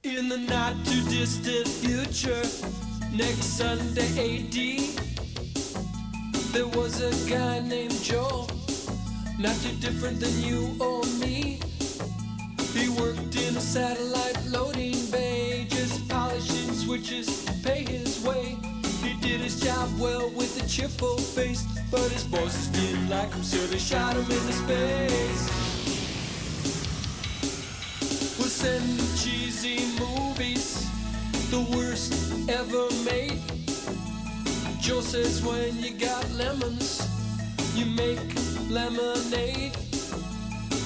In the not too distant future, next Sunday AD, there was a guy named Joel, not too different than you or me. He worked in a satellite loading bay, just polishing switches to pay his way. He did his job well with a cheerful face, but his bosses didn't like him, so they shot him into space. We'll send cheesy movies, the worst ever made. Joe says when you got lemons, you make lemonade.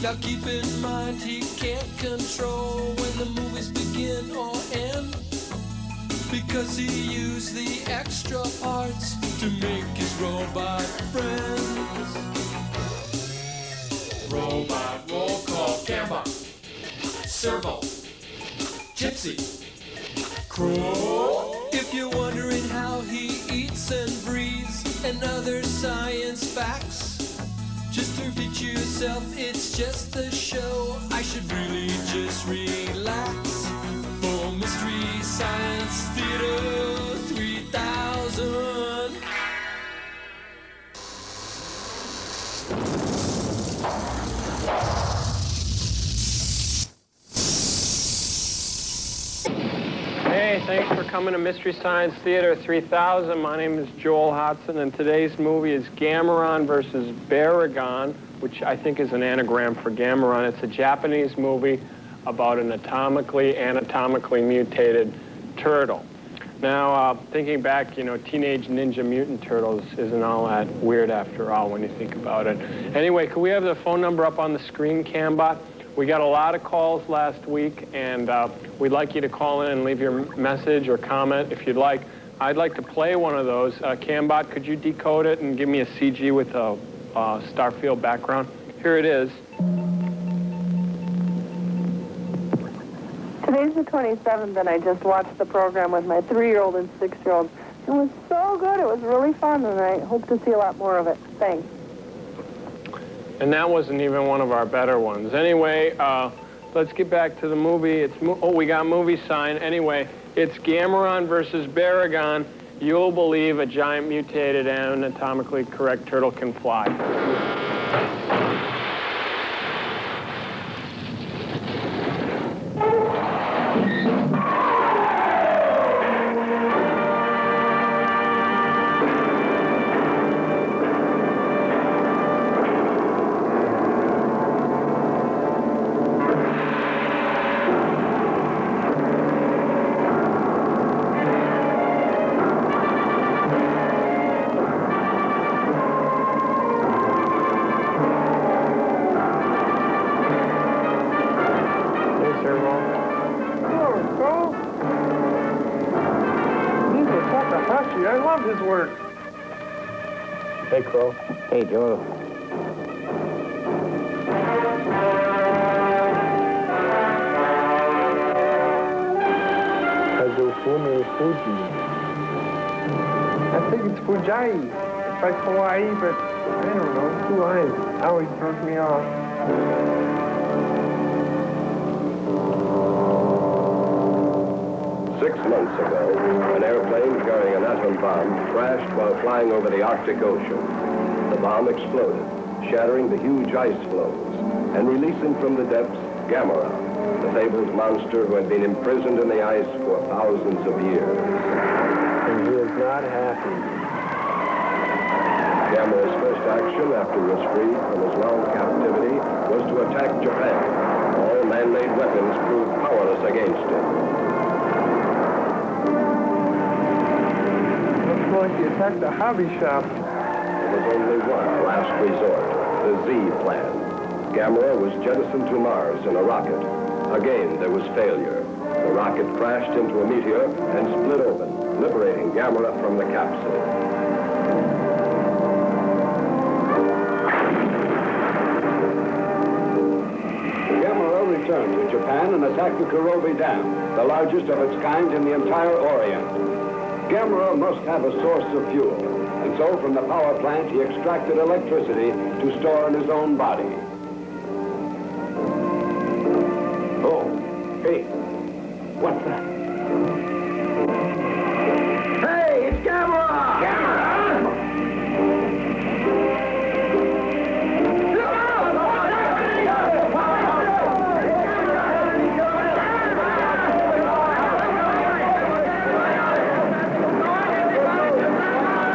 Now keep in mind he can't control when the movies begin or end, because he used the extra parts to make his robot friends. Robot roll call, Gamera, Servo, Gypsy, Crow. If you're wondering how he eats and breathes and other science facts, just repeat yourself, it's just a show. I should really just relax. For Mystery Science Theater 3000. Hey, thanks for coming to Mystery Science Theater 3000. My name is Joel Hodson, and today's movie is Gamera versus Barugon, which I think is an anagram for Gamera. It's a Japanese movie about an anatomically mutated turtle. Now, thinking back, you know, Teenage Ninja Mutant Turtles isn't all that weird after all when you think about it. Anyway, could we have the phone number up on the screen, Cambot? We got a lot of calls last week, and we'd like you to call in and leave your message or comment if you'd like. I'd like to play one of those. Cambot, could you decode it and give me a CG with a Starfield background? Here it is. Today's the 27th, and I just watched the program with my 3-year-old and 6-year-old. It was so good. It was really fun, and I hope to see a lot more of it. Thanks. And that wasn't even one of our better ones. Anyway, let's get back to the movie. We got movie sign. Anyway, it's Gamera versus Barugon. You'll believe a giant mutated anatomically correct turtle can fly. I love his work. Hey, Crow. Hey, Joe. Kazufumi Fuji. I think it's Fujai. It's like Hawaii, but I don't know. 2 lines. Always throws me off. 6 months ago, an airplane carrying an atom bomb crashed while flying over the Arctic Ocean. The bomb exploded, shattering the huge ice floes and releasing from the depths Gamera, the fabled monster who had been imprisoned in the ice for thousands of years. And he is not happy. Gamera's first action after he was freed from his long captivity was to attack Japan. All man-made weapons proved powerless against him. Like he attacked the hobby shop. There was only one last resort, the Z plan. Gamera was jettisoned to Mars in a rocket. Again, there was failure. The rocket crashed into a meteor and split open, liberating Gamera from the capsule. Gamera returned to Japan and attacked the Kurobe Dam, the largest of its kind in the entire Orient. Gamera must have a source of fuel, and so from the power plant he extracted electricity to store in his own body. Oh, hey, What's that? Hey, it's Gamera! Gamera!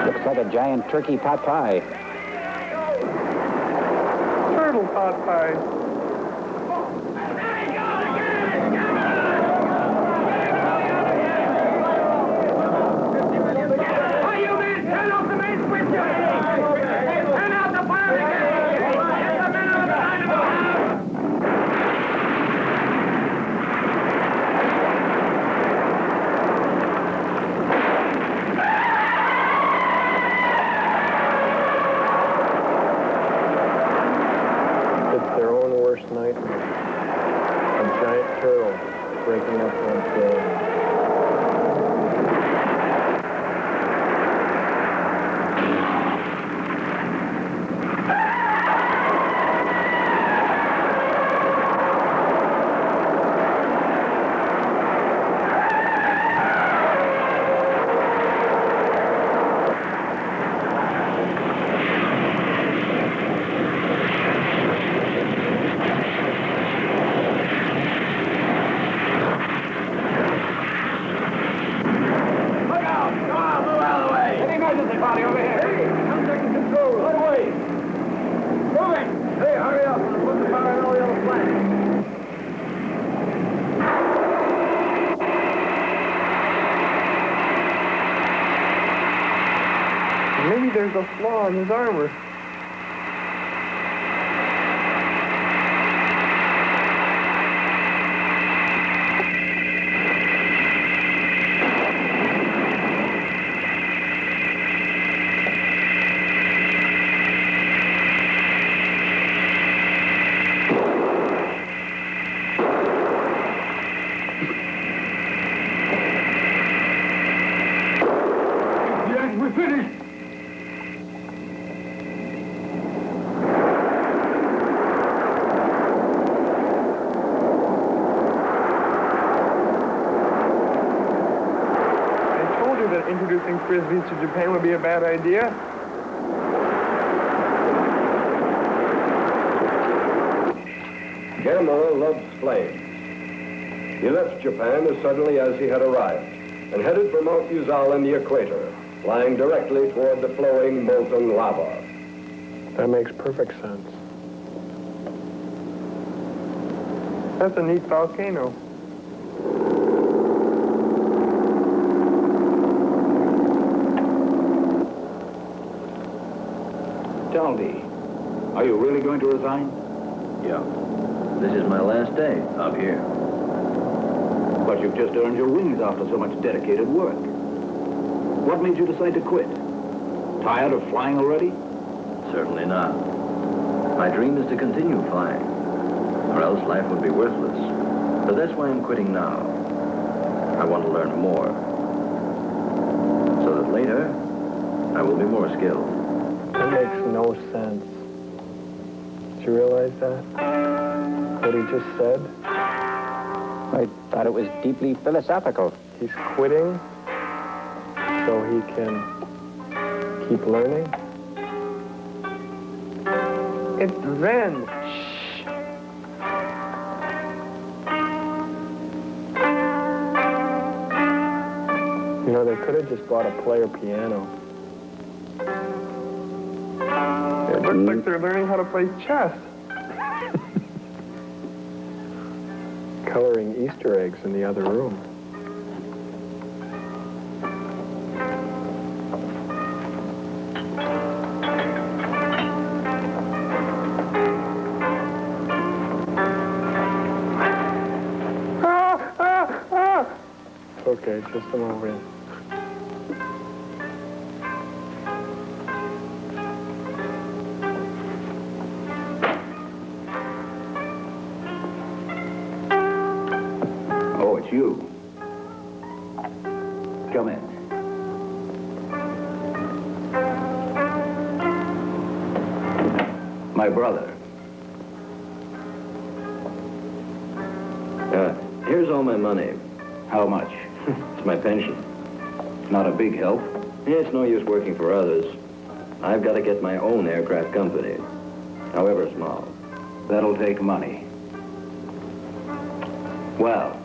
Looks like a giant turkey pot pie. Turtle pot pie. Their own worst nightmare. A giant turtle breaking up one's day. Maybe there's a flaw in his armor. Yes, we're finished. I told you that introducing frisbees to Japan would be a bad idea. Gamera loves flames. He left Japan as suddenly as he had arrived and headed for Mount Uzal in the equator, flying directly toward the flowing molten lava. That makes perfect sense. That's a neat volcano. Tell me, are you really going to resign? Yeah. This is my last day up here. But you've just earned your wings after so much dedicated work. What made you decide to quit? Tired of flying already? Certainly not. My dream is to continue flying, or else life would be worthless. But that's why I'm quitting now. I want to learn more, so that later, I will be more skilled. That makes no sense. Did you realize that? What he just said? I thought it was deeply philosophical. He's quitting so he can keep learning? It's Zen. You know, they could have just bought a player piano. It looks like they're learning how to play chess. Coloring Easter eggs in the other room. It's okay, just a moment. Oh, it's you. Come in. My brother. Here's all my money. How much? It's my pension. Not a big help. It's no use working for others. I've got to get my own aircraft company, however small. That'll take money. Well,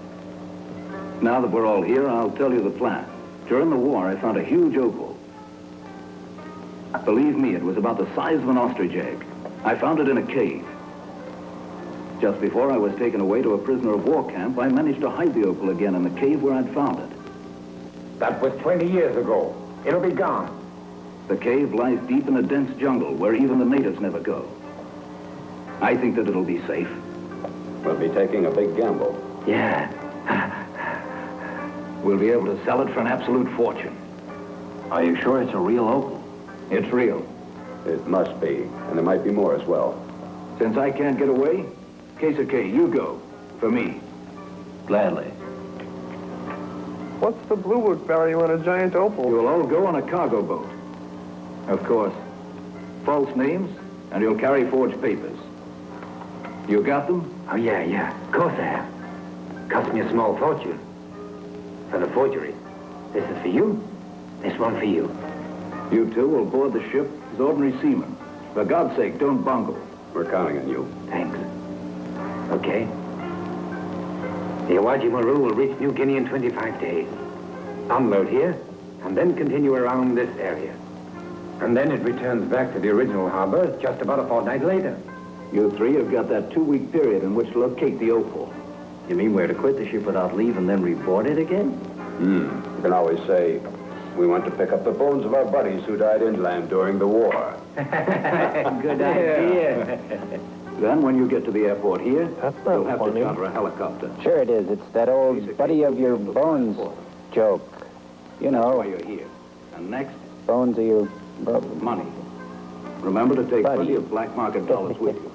now that we're all here, I'll tell you the plan. During the war, I found a huge opal. Believe me, it was about the size of an ostrich egg. I found it in a cave. Just before I was taken away to a prisoner of war camp, I managed to hide the opal again in the cave where I'd found it. That was 20 years ago. It'll be gone. The cave lies deep in a dense jungle where even the natives never go. I think that it'll be safe. We'll be taking a big gamble. Yeah. We'll be able to sell it for an absolute fortune. Are you sure it's a real opal? It's real. It must be, and there might be more as well. Since I can't get away, K, you go. For me. Gladly. What's the Blue Book value on a giant opal? You'll all go on a cargo boat. Of course. False names, and you'll carry forged papers. You got them? Oh, yeah. Of course I have. Cost me a small fortune. For the forgery. This is for you. This one for you. You two will board the ship as ordinary seamen. For God's sake, don't bungle. We're counting on you. Thanks. Okay. The Awaji Maru will reach New Guinea in 25 days. Unload here, and then continue around this area. And then it returns back to the original harbor just about a fortnight later. You three have got that 2-week period in which to locate the opal. You mean we're to quit the ship without leave and then reboard it again? You can always say, we want to pick up the bones of our buddies who died inland during the war. Good idea. Then when you get to the airport here, That's not you'll have funny. to charter a helicopter. Sure it is. It's that old buddy of your bones joke. You That's know, why you're here. And next, bones of your... money. Remember to take Buddy. plenty of black market dollars with you.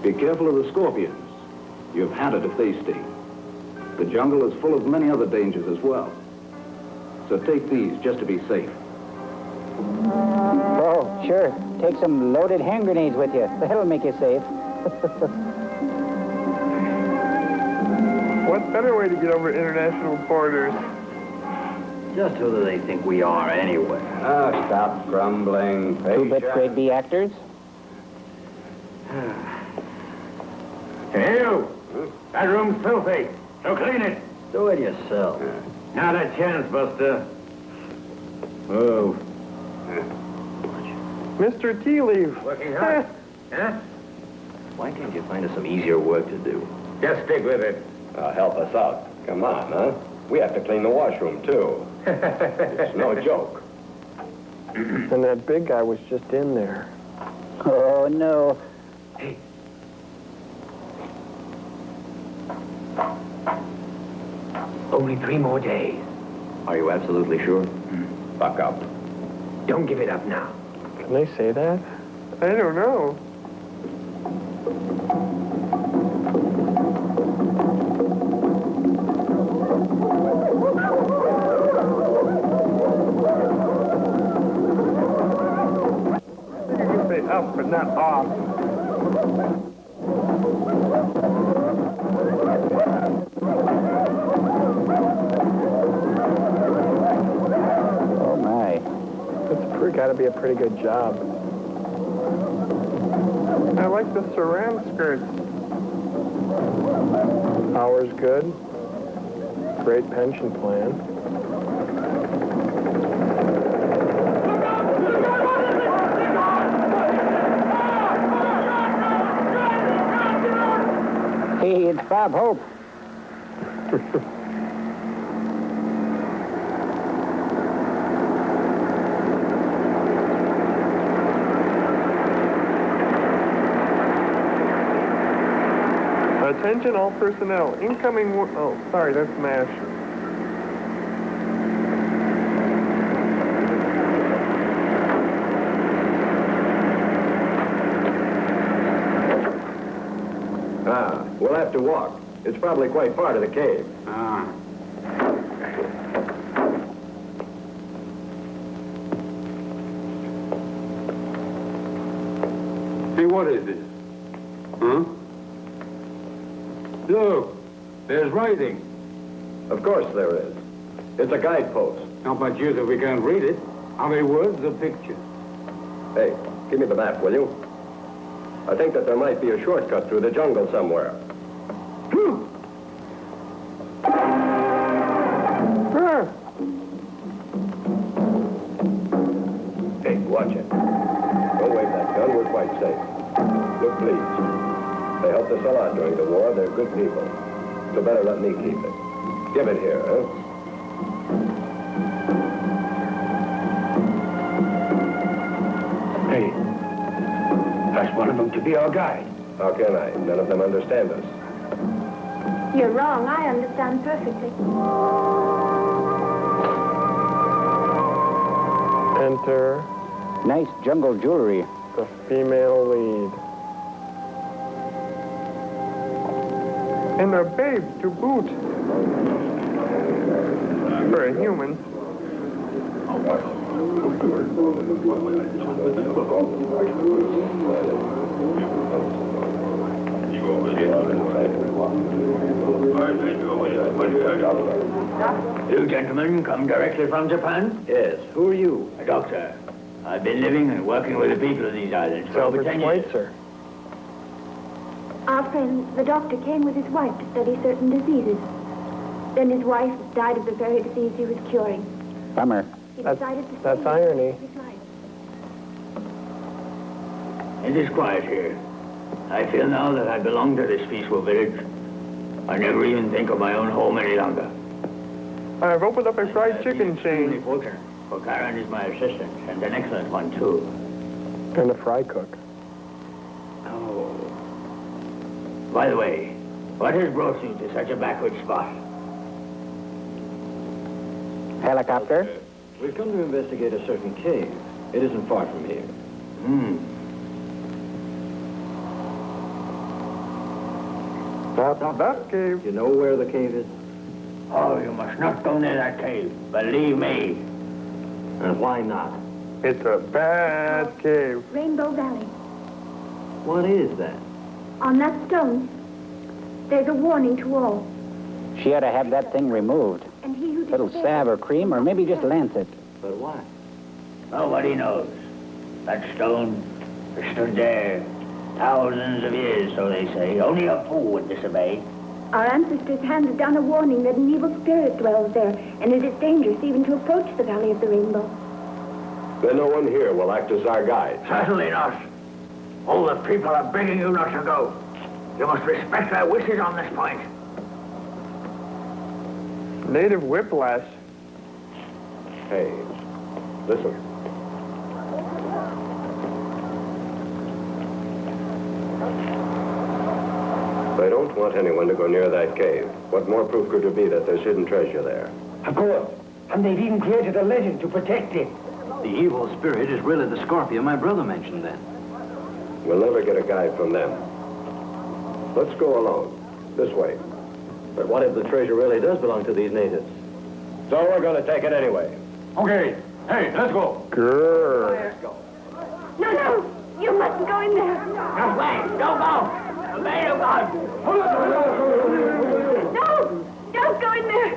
Be careful of the scorpions. You've had it if they sting. The jungle is full of many other dangers as well. So take these just to be safe. Oh, sure. Take some loaded hand grenades with you. That'll make you safe. What better way to get over international borders? Just who do they think we are anyway? Stop grumbling. Two-bit grade B actors? Hey, you! That room's filthy. So clean it. Do it yourself. Not a chance, Buster. Oh. Mr. Tea Leaf. Working hard. Huh? Why can't you find us some easier work to do? Just stick with it. Help us out. Come on, huh? We have to clean the washroom, too. It's no joke. And that big guy was just in there. Oh, no. Hey. Only 3 more days. Are you absolutely sure? Buck up. Don't give it up now. Can they say that? I don't know. You can say up, but not off. Oh, my. That's got to be a pretty good job. I like the saran skirts. Hours good. Great pension plan. Hey, it's Bob Hope. Attention all personnel. Incoming... Oh, sorry, that's MASH. We'll have to walk. It's probably quite far to the cave. Hey, what is this? Huh? Look, There's writing. Of course there is. It's a guidepost. Not much use if we can't read it. How many words or pictures? Hey, give me the map, will you? I think that there might be a shortcut through the jungle somewhere. Hey, watch it. Don't wave that gun. We're quite safe. Look pleased. They helped us a lot during the war. They're good people. So better let me keep it. Give it here, huh? Hey, ask one of them to be our guide. How can I? None of them understand us. You're wrong. I understand perfectly. Enter Nice jungle jewelry. the female lead. And a babe to boot. For a human. You gentlemen come directly from Japan? Yes. Who are you? A doctor. I've been living and working with the people of these islands for over 10 Self-explained, years. sir. Our friend, the doctor, came with his wife to study certain diseases. Then his wife died of the very disease he was curing. Bummer. He decided to That's save irony. his life. It is quiet here. I feel now that I belong to this peaceful village. I never even think of my own home any longer. I've opened up a fried chicken Extremely chain. fortunate, for Karen is my assistant, and an excellent one, too. And a fry cook. Oh. By the way, what has brought you to such a backward spot? Helicopter? We've come to investigate a certain cave. It isn't far from here. That cave. You know where the cave is? Oh, you must not go near that cave. Believe me. And why not? It's a bad cave. Rainbow Valley. What is that? On that stone, there's a warning to all. She ought to have that thing removed. And he who Little disobeys salve or cream, or maybe just lance it. But why? Nobody knows. That stone has stood there thousands of years, so they say. Only a fool would disobey. Our ancestors handed down a warning that an evil spirit dwells there, and it is dangerous even to approach the Valley of the Rainbow. Then no one here will act as our guide. Certainly not. All the people are begging you not to go. You must respect their wishes on this point. Native whiplash. Hey, listen. They don't want anyone to go near that cave. What more proof could there be that there's hidden treasure there? Of course. And they've even created a legend to protect it. The evil spirit is really the scorpion my brother mentioned then. We'll never get a guide from them. Let's go alone. This way. But what if the treasure really does belong to these natives? So we're going to take it anyway. Okay. Hey, let's go. Grrr. No, no! You mustn't go in there! No way. Don't go. Obey your God. No! Don't go in there!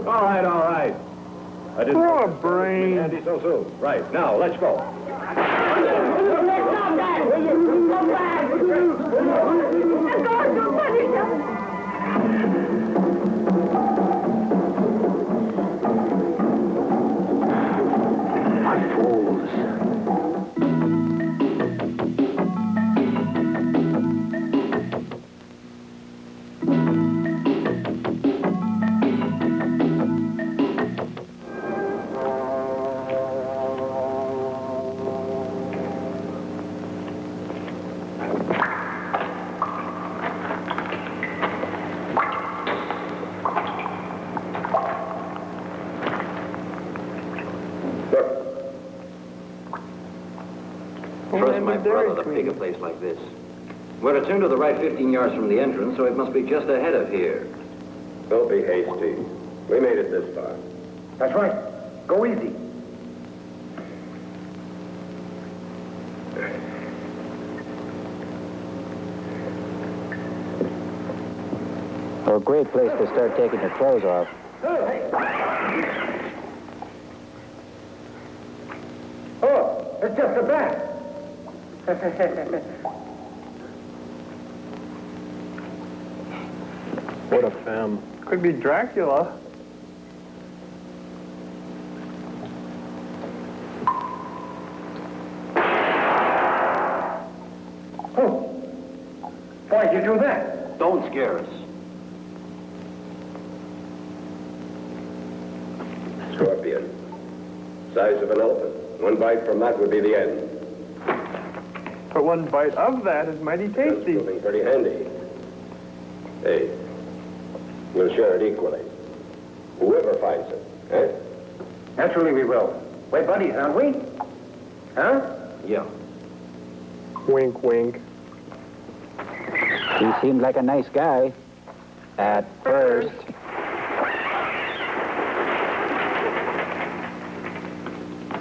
All right, all right. I didn't Throw a think brain. Andy so soon. Right, now, let's go. Stop that! Go back! The Lord will punish us! What fools. Trust my brother to pick a place like this. We're to turn to the right 15 yards from the entrance, so it must be just ahead of here. Don't be hasty. We made it this far. That's right. Go easy. Well, a great place to start taking your clothes off. Oh, it's just a bat. What a femme. Could be Dracula. Oh, why'd you do that? Don't scare us. Scorpion. Size of an elephant. One bite from that would be the end. But one bite of that is mighty That's tasty. proving pretty handy. Hey, we'll share it equally. Whoever finds it, eh? Naturally we will. We're buddies, aren't we? Huh? Yeah. Wink, wink. He seemed like a nice guy. At first.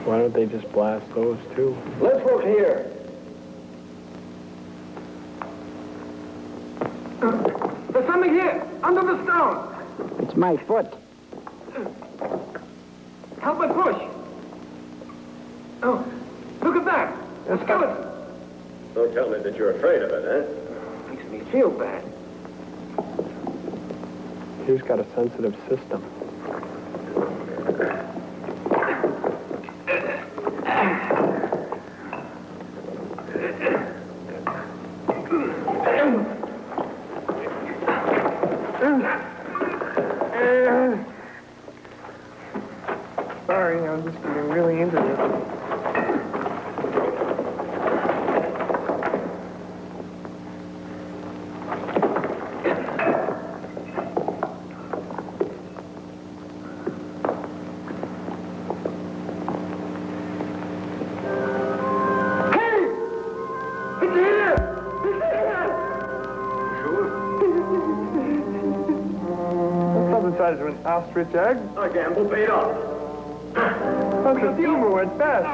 Why don't they just blast those too? Let's look here. There's something here, under the stone. It's my foot. Help me push. Oh, look at that. A skeleton. Don't tell me that you're afraid of it, eh? Makes me feel bad. He's got a sensitive system. Sorry, I'm just getting really into this. Size of an ostrich egg. Our gamble paid off. That's a humor went fast.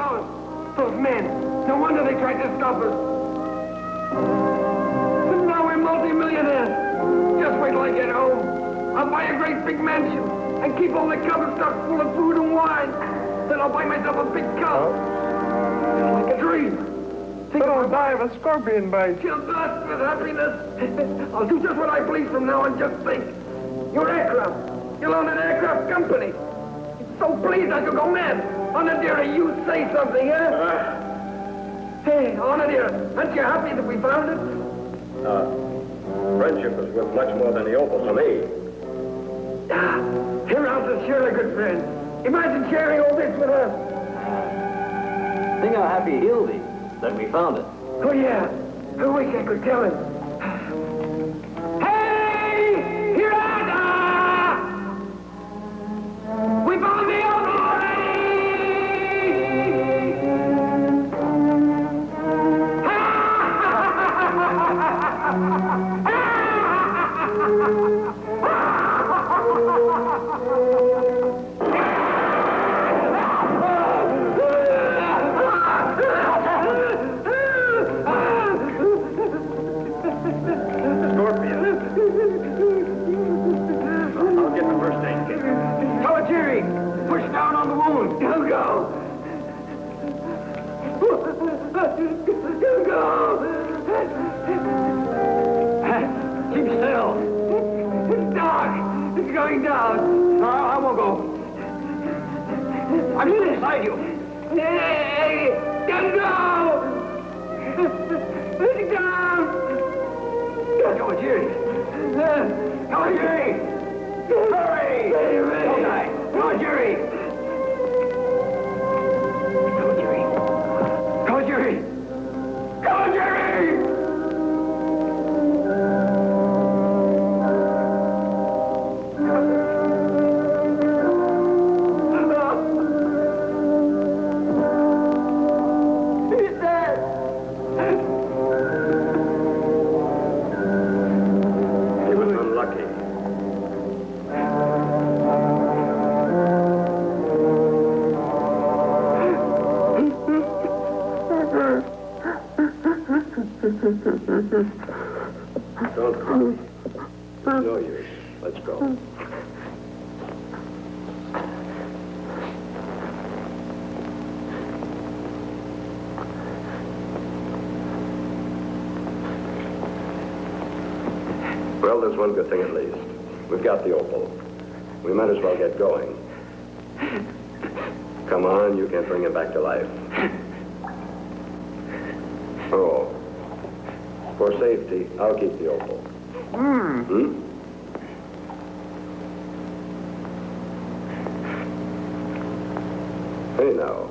Those men. No wonder they tried to stop us. And now we're multi-millionaires. Just wait till I get home. I'll buy a great big mansion and keep all the cupboards stuffed full of food and wine. Then I'll buy myself a big cow. Like a dream. But I'll die of a scorpion bite. She'll burst with happiness. I'll do just what I please from now on. Just think. Your aircraft. You'll own an aircraft company. So pleased I could go mad. Honor, dearie, you say something, huh? Hey, Honor, dear, aren't you happy that we found it? Friendship is worth much more than the opal to me. Ah, Heroes is surely a good friend. Imagine sharing all this with us. Think how happy he'll be that we found it. Oh, yeah. I wish I could tell him. Hey! Heroes! We found the opal Keep still. It's dark. It's going down. No, I won't go. I'm still inside you. Hey, let go! Let it down! Come on, Jerry. Come on, Jerry. Hurry! Don't die. Come on, Jerry. Come on, Jerry. Come on, Jerry. Come on, Jerry! Don't cry. No use. Let's go. Well, there's one good thing at least. We've got the opal. We might as well get going. Come on, you can't bring him back to life. Oh. For safety, I'll keep the opal. Hmm? Hey, now.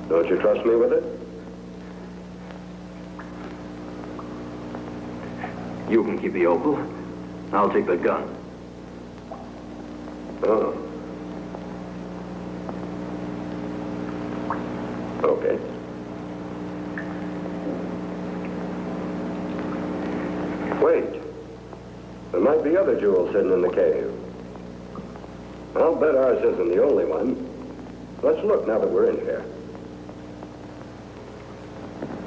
Don't you trust me with it? You can keep the opal. I'll take the gun. Oh. Okay. Wait. There might be other jewels hidden in the cave. I'll bet ours isn't the only one. Let's look now that we're in here.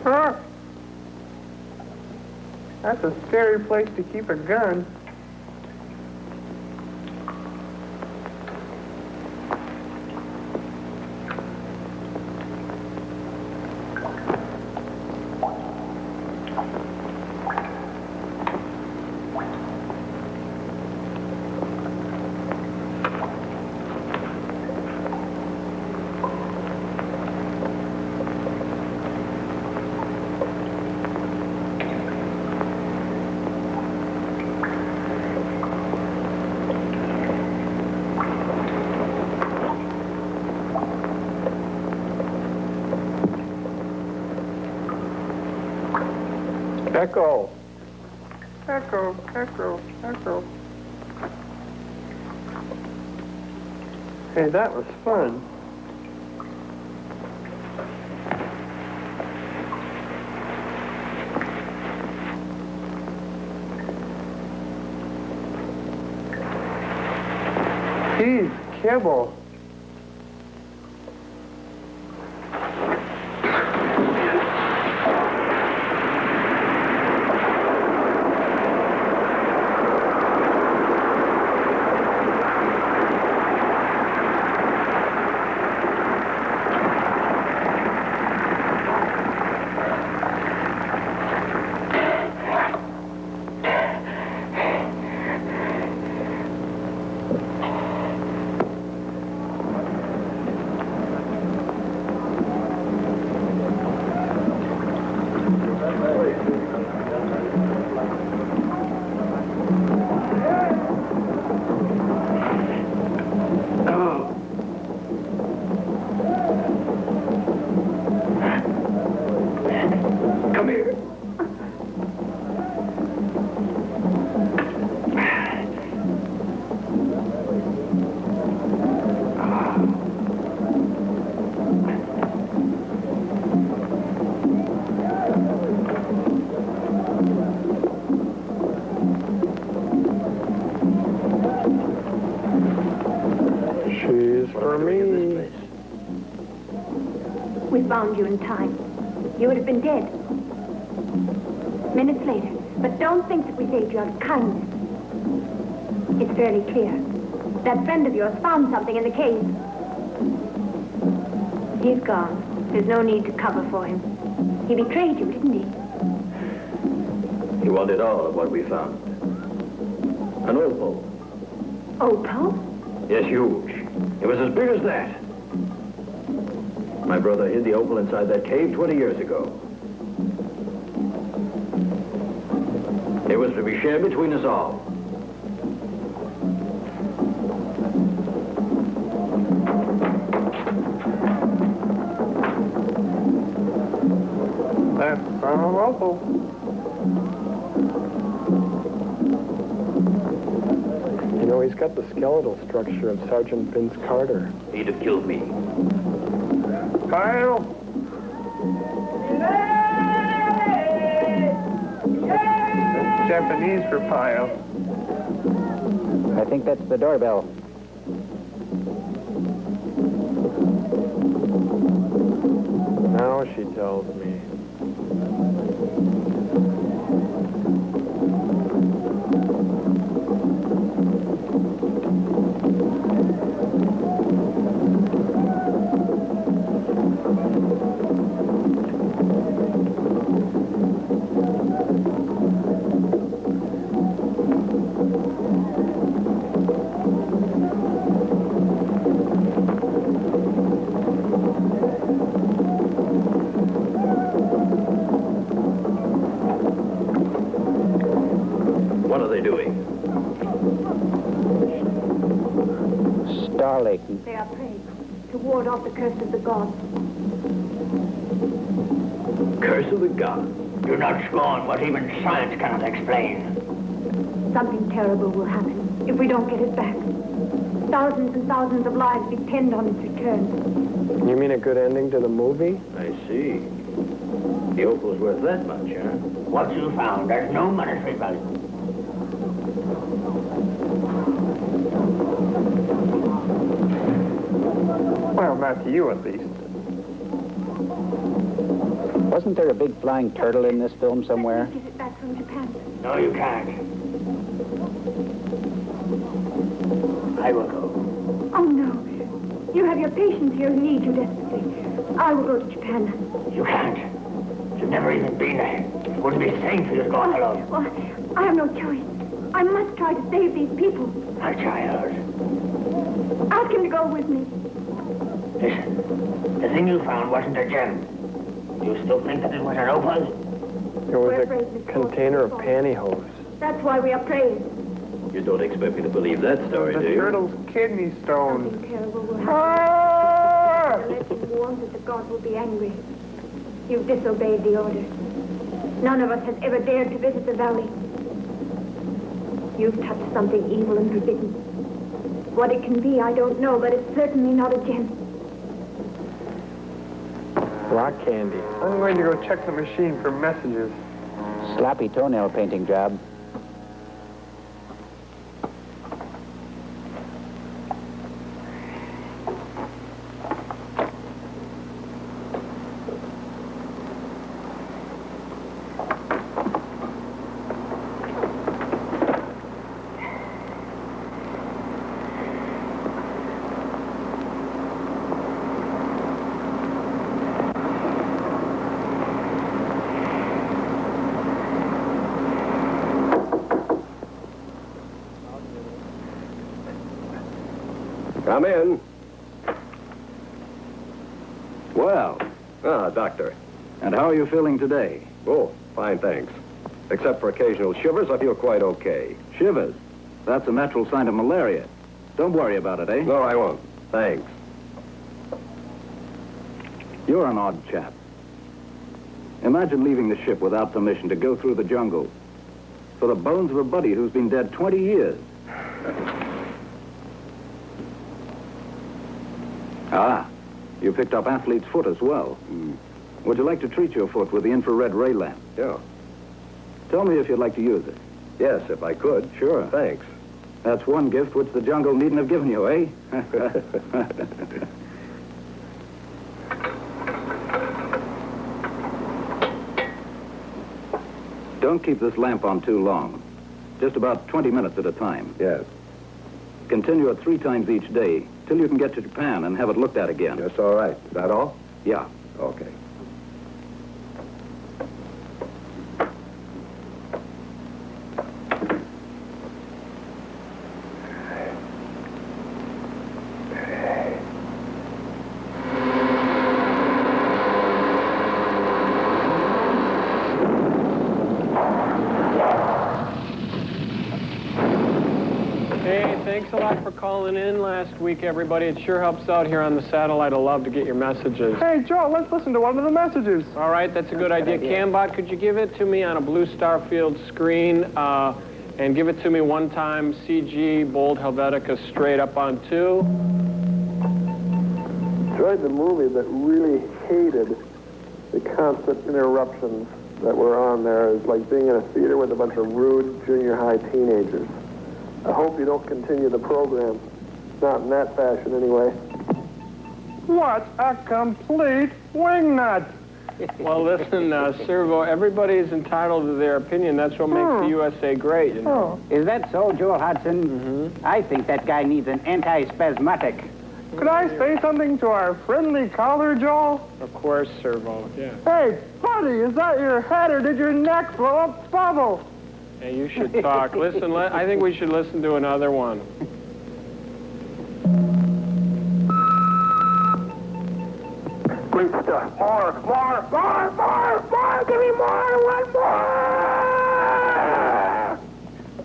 Huh? That's a scary place to keep a gun. Echo. Echo, echo, echo. Hey, that was fun. Geez, kibble. Found you in time. You would have been dead. Minutes later. But don't think that we saved you out of kindness. It's fairly clear. That friend of yours found something in the cave. He's gone. There's no need to cover for him. He betrayed you, didn't he? He wanted all of what we found. An opal. Opal? Yes, huge. It was as big as that. My brother hid the opal inside that cave 20 years ago. It was to be shared between us all. That's our opal. You know, he's got the skeletal structure of Sergeant Vince Carter. He'd have killed me. Kyle? That's Japanese for pile. I think that's the doorbell. Now she tells me. doing? Stalling. They are praying to ward off the curse of the gods. Curse of the gods. Do not scorn what even science cannot explain. Something terrible will happen if we don't get it back. Thousands and thousands of lives depend on its return. You mean a good ending to the movie? I see. The opal's worth that much, huh? What you found has no monetary value. Well, not to you, at least. Wasn't there a big flying turtle in this film somewhere? Get it back from Japan. No, you can't. I will go. Oh, no. You have your patients here who need you desperately. I will go to Japan. You can't. You've never even been there. It wouldn't be sane for you to go alone. Well, I have no choice. I must try to save these people. My child. Ask him to go with me. Listen, the thing you found wasn't a gem. Do you still think that it was an opal? It was a container of pantyhose. That's why we are praying. You don't expect me to believe that story, The do you? turtle's kidney stone. Something terrible will happen. The legend warns that the gods will be angry. You've disobeyed the order. None of us has ever dared to visit the valley. You've touched something evil and forbidden. What it can be, I don't know, but it's certainly not a gem. Rock candy. I'm going to go check the machine for messages. Sloppy toenail painting job. Come in. Well, Doctor. and how are you feeling today? Oh, fine, thanks. Except for occasional shivers, I feel quite okay. Shivers. That's a natural sign of malaria. Don't worry about it, eh? No, I won't. Thanks. You're an odd chap. Imagine leaving the ship without permission to go through the jungle for the bones of a buddy who's been dead 20 years. Ah, you picked up athlete's foot as well. Would you like to treat your foot with the infrared ray lamp? Yeah. Tell me if you'd like to use it. Yes, if I could. Sure. Thanks. That's one gift which the jungle needn't have given you, eh? Don't keep this lamp on too long. Just about 20 minutes at a time. Yes. Continue it 3 times each day till you can get to Japan and have it looked at again. That's all right. Is that all? Yeah. Okay. Hey, thanks a lot for calling in last week, everybody. It sure helps out here on the satellite. I love to get your messages. Hey, Joe, let's listen to one of the messages. All right, that's a good idea. Cambot, could you give it to me on a blue Starfield screen and give it to me one time, CG, bold Helvetica, straight up on 2? Enjoyed the movie, but really hated the constant interruptions that were on there. It was like being in a theater with a bunch of rude junior high teenagers. I hope you don't continue the program. Not in that fashion, anyway. What a complete wingnut! Well, listen, Servo, everybody is entitled to their opinion. That's what makes the USA great, you know. Is that so, Joel Hudson? I think that guy needs an anti-spasmodic. Could I say something to our friendly caller, Joel? Of course, Servo, yeah. Hey, buddy, is that your head or did your neck blow up bubble? Hey, you should talk. Listen, I think we should listen to another one. Great stuff. More. Give me more. One more.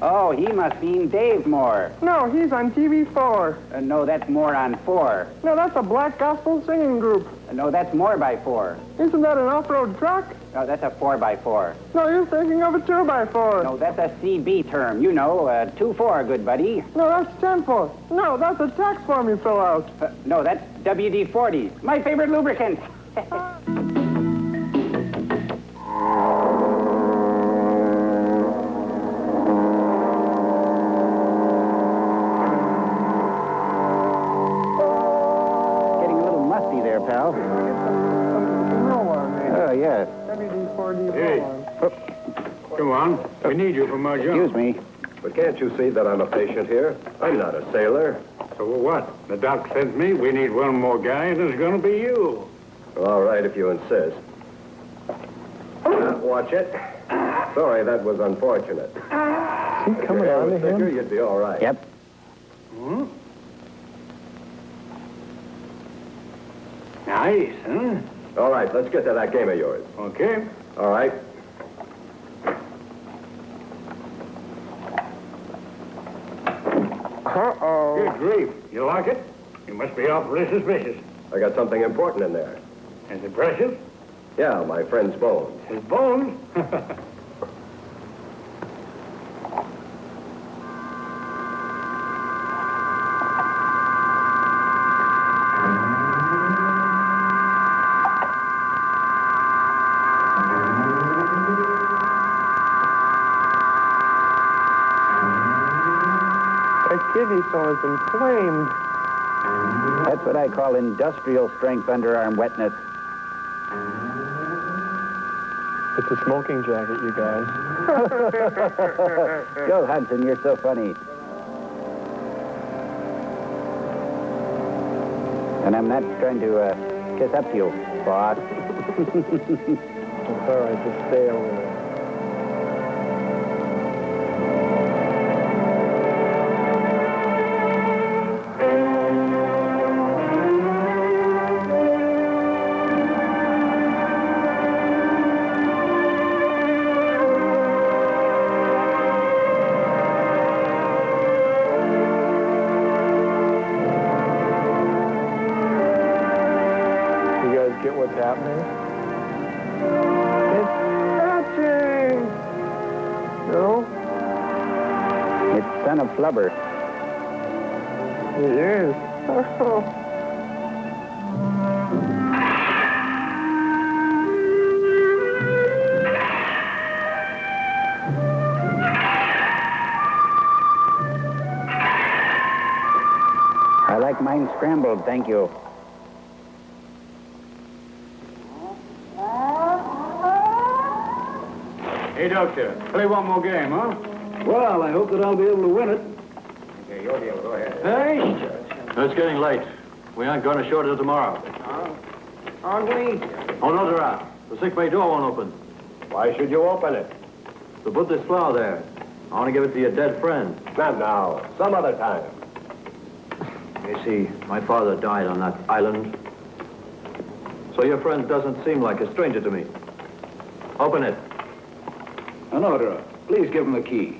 Oh, Oh, he must mean Dave Moore. No, he's on TV4. No, that's Moore on 4. No, that's a black gospel singing group. No, that's More by 4. Isn't that an off-road truck? No, that's a 4x4. No, you're thinking of a 2x4. No, that's a CB term. You know, 2-4, good buddy. No, that's 10-4. No, that's a tax form you fill out. No, that's WD-40. My favorite lubricant. Pal. Oh, yes. WD-40. Hey. Come on. We need you for my job. Excuse me. But can't you see that I'm a patient here? I'm not a sailor. So what? The doc sent me. We need one more guy, and it's going to be you. All right, if you insist. Watch it. Sorry, that was unfortunate. Is he coming on to him? You'd be all right. Yep. Hmm? Nice, huh? All right, let's get to that game of yours. Okay. All right. Uh-oh. Good grief. You like it? You must be awfully suspicious. I got something important in there. Is it precious? Yeah, my friend's bones. His bones? Kidney stone is inflamed. That's what I call industrial strength underarm wetness. It's a smoking jacket, you guys. Joe Hudson, you're so funny. And I'm not trying to kiss up to you, boss. It's all right, just stay over there. Get what's happening? It's hatching! No? It's son of Flubber. It is. I like mine scrambled, thank you. Hey, Doctor, play one more game, huh? Well, I hope that I'll be able to win it. Okay, you'll be able to go ahead. Hey! It's getting late. We aren't going ashore till tomorrow. Aren't we? Oh, no, sir. The sick bay door won't open. Why should you open it? So put this flower there. I want to give it to your dead friend. Not now. Some other time. You see, my father died on that island. So your friend doesn't seem like a stranger to me. Open it. An order. Please give him the key.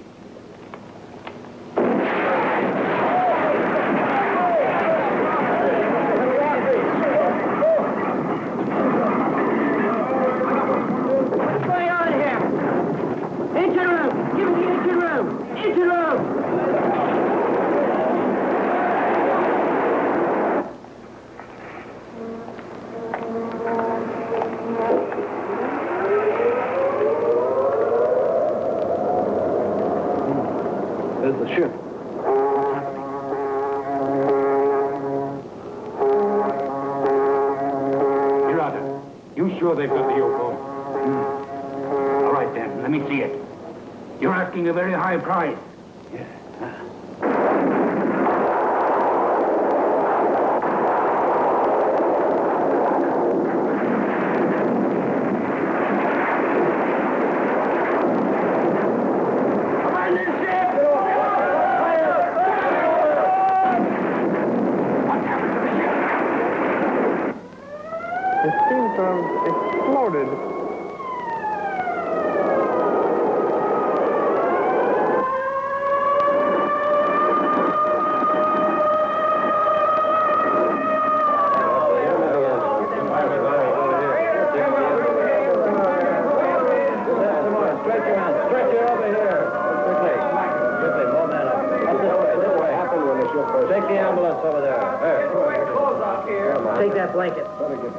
What's going on here? Engine room! Give me the engine room! Engine room! There's the ship. You're out. You sure they've got the UFO? All right, then. Let me see it. You're asking a very high price. It seems to have exploded. that blanket.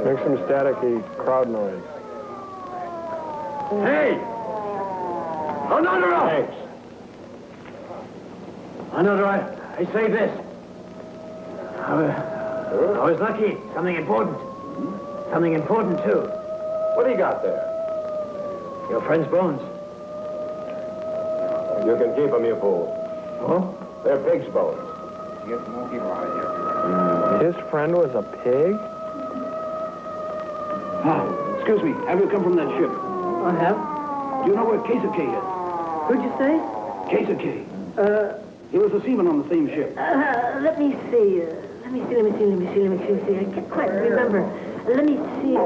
Make some staticky crowd noise. Hey! Another! Thanks. Another, I say this. I was lucky. Something important. Something important, too. What do you got there? Your friend's bones. You can keep them, you fool. Oh? They're pig's bones. Get more people out of here. His friend was a pig? Excuse me, have you come from that ship? I have. Do you know where K is? Who'd you say? K. He was a seaman on the same ship. Let me see. Let me see. I can't quite remember. Let me see.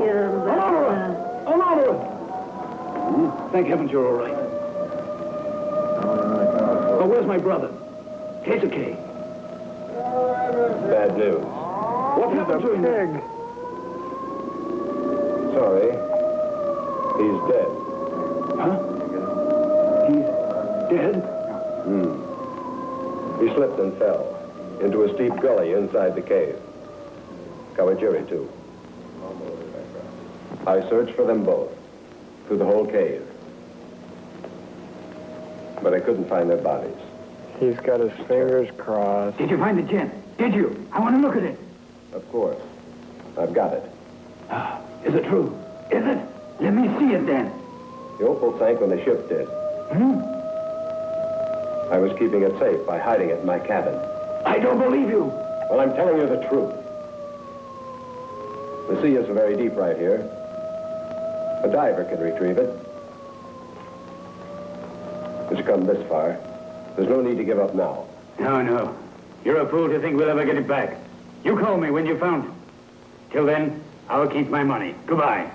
Thank heavens you're all right. Oh, where's my brother? K. Bad news. What happened to him? Pig. Sorry. He's dead. Huh? He's dead? He slipped and fell into a steep gully inside the cave. Kawajiri, too. I searched for them both through the whole cave. But I couldn't find their bodies. He's got his fingers crossed. Did you find the gem? Did you? I want to look at it. Of course. I've got it. Is it true? Is it? Let me see it then. The opal sank when the ship did. I was keeping it safe by hiding it in my cabin. I don't believe you. Well, I'm telling you the truth. The sea isn't very deep right here. A diver can retrieve it. It's come this far. There's no need to give up now. No. You're a fool to think we'll ever get it back. You call me when you found it. Till then, I'll keep my money. Goodbye.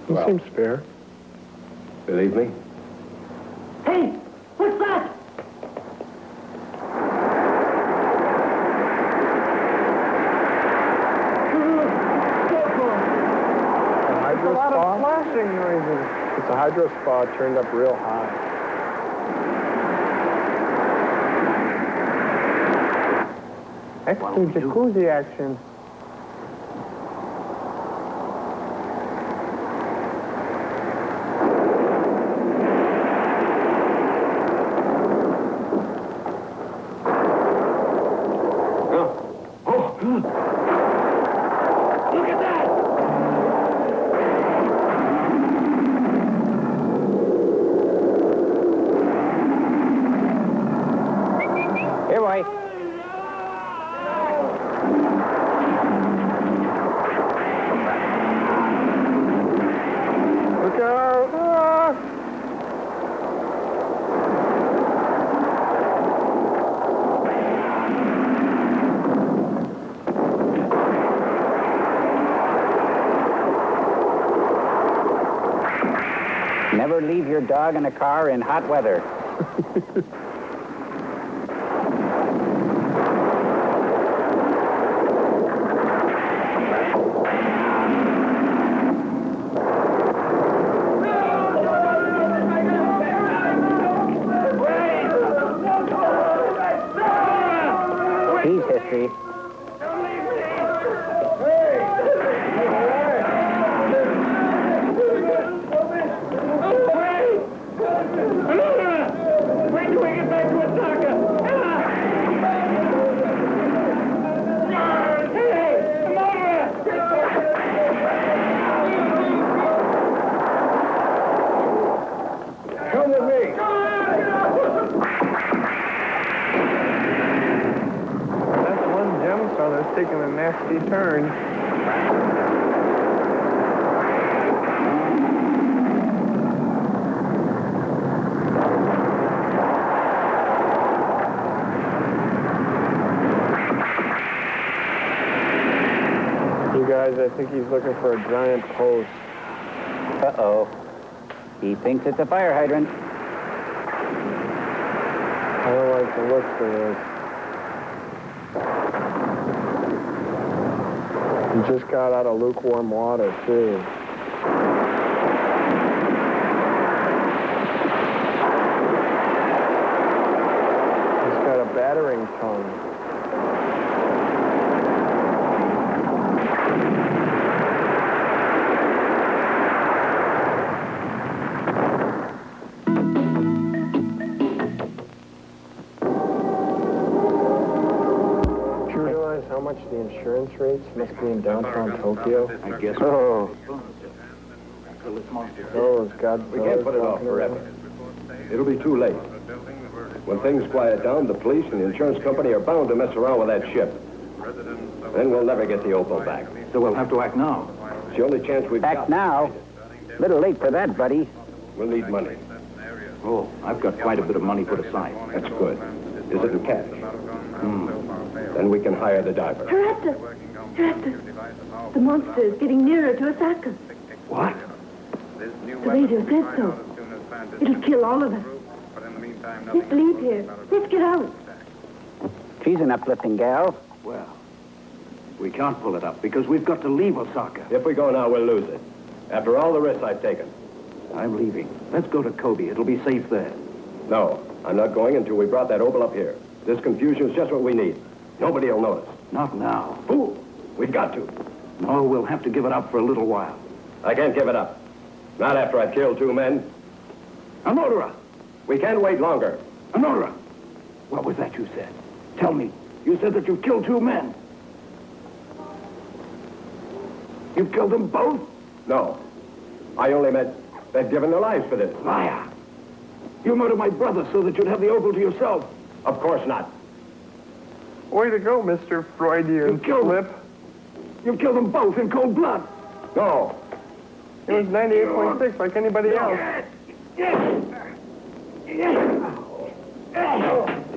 He seems fair. Believe me? Hey! What's that? There's a lot of flashing noises. It's a hydro spa turned up real high. Extra jacuzzi action. Look at that! Here, boy. Look out! Ah! Never leave your dog in a car in hot weather. He's history. When do we get back to Osaka? Hey! Come with me. That's one gemstone that's taking a nasty turn. You guys, I think he's looking for a giant post. Uh-oh. He thinks it's a fire hydrant. I don't like the looks of this. He just got out of lukewarm water, too. He's got a battering tongue. the insurance rates must be in downtown Tokyo. I guess. Oh. Those gods. We can't put it off forever. It'll be too late. When things quiet down, the police and the insurance company are bound to mess around with that ship. Then we'll never get the opal back. So we'll have to act now. It's the only chance we've got. Act now. Little late for that, buddy. We'll need money. Oh, I've got quite a bit of money put aside. That's good. Is it in cash? Then we can hire the diver. Haratta! Haratta! The monster is getting nearer to Osaka. What? The radio says so. It'll kill all of us. Let's leave here. Let's get out. She's an uplifting gal. Well, we can't pull it up because we've got to leave Osaka. If we go now, we'll lose it. After all the risks I've taken. I'm leaving. Let's go to Kobe. It'll be safe there. No, I'm not going until we brought that opal up here. This confusion is just what we need. Nobody will notice. Not now. Fool! We've got to. No, we'll have to give it up for a little while. I can't give it up. Not after I've killed 2 men. Amodora! We can't wait longer. Amodora! What was that you said? Tell me. You said that you've killed 2 men. You've killed them both? No. I only meant they've given their lives for this. Liar! You murdered my brother so that you'd have the opal to yourself. Of course not. Way to go, Mr. Freudian slip. You've killed them both in cold blood. No. It was 98.6 like anybody else. Give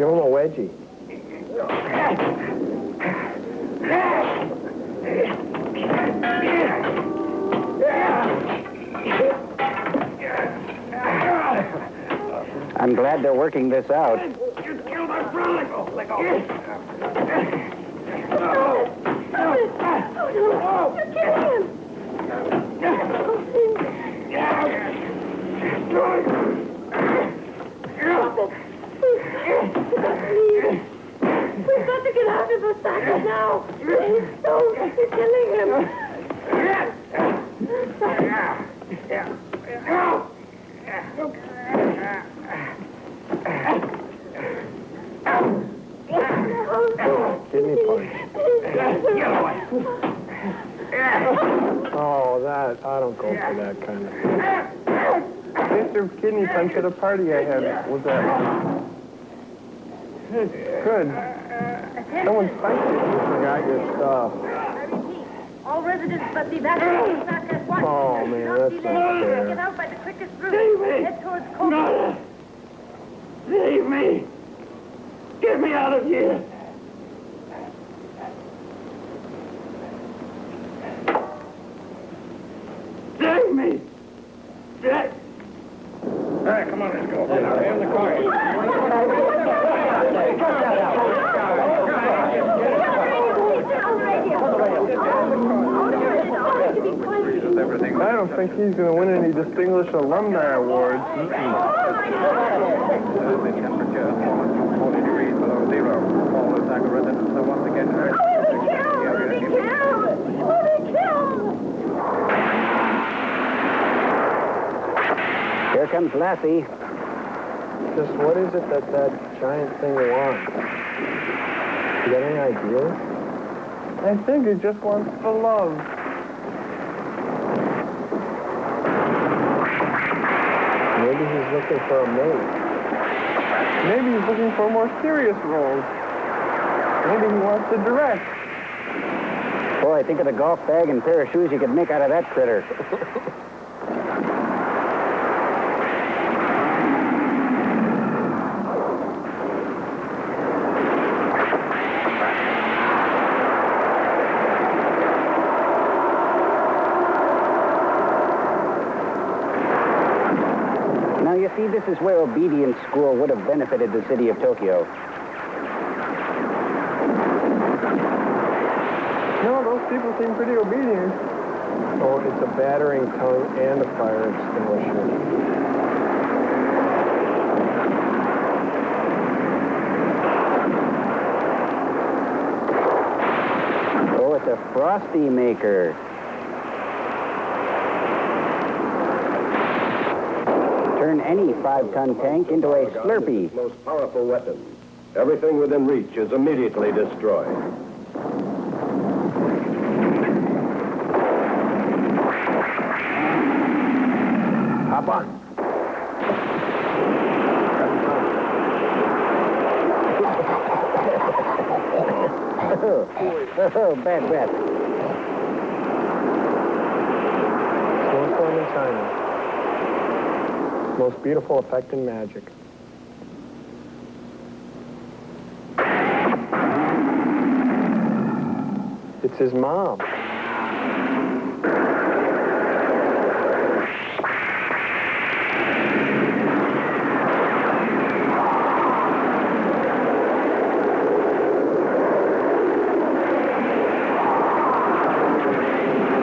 him a wedgie. I'm glad they're working this out. You killed my brother. Let go. Oh, no. You killed him. Stop it. We've got to get out of Osaka now. Please don't. You're killing him. Kidney punch. Oh, that. I don't go for that kind of thing. Mr. Kidney punch at a party I had. Was that? Good. Someone spiked you. You forgot your stuff. I repeat, all residents must evacuate Osaka at once. Oh, man, that's not fair. Get out by the quickest route. Head towards Kobe. Save me. Get me out of here. Save me. All right, come on, let's go. Here's the car. I don't think he's going to win any Distinguished Alumni Awards. Temperature 40 degrees below zero. All Osaka residents are once again urged to Here comes Lassie. Just what is it that giant thing wants? You got any ideas? I think it just wants the love. Maybe he's looking for a mate. Maybe he's looking for more serious roles. Maybe he wants to direct. Boy, think of the golf bag and pair of shoes you could make out of that critter. Now, you see, this is where obedience school would have benefited the city of Tokyo. No, those people seem pretty obedient. Oh, it's a battering tongue and a fire extinguisher. Oh, it's a frosty maker. Turn any 5-ton tank into a Slurpee. Its most powerful weapon. Everything within reach is immediately destroyed. Hop on. Bad breath. Snowstorm in China. Most beautiful effect in magic. It's his mom.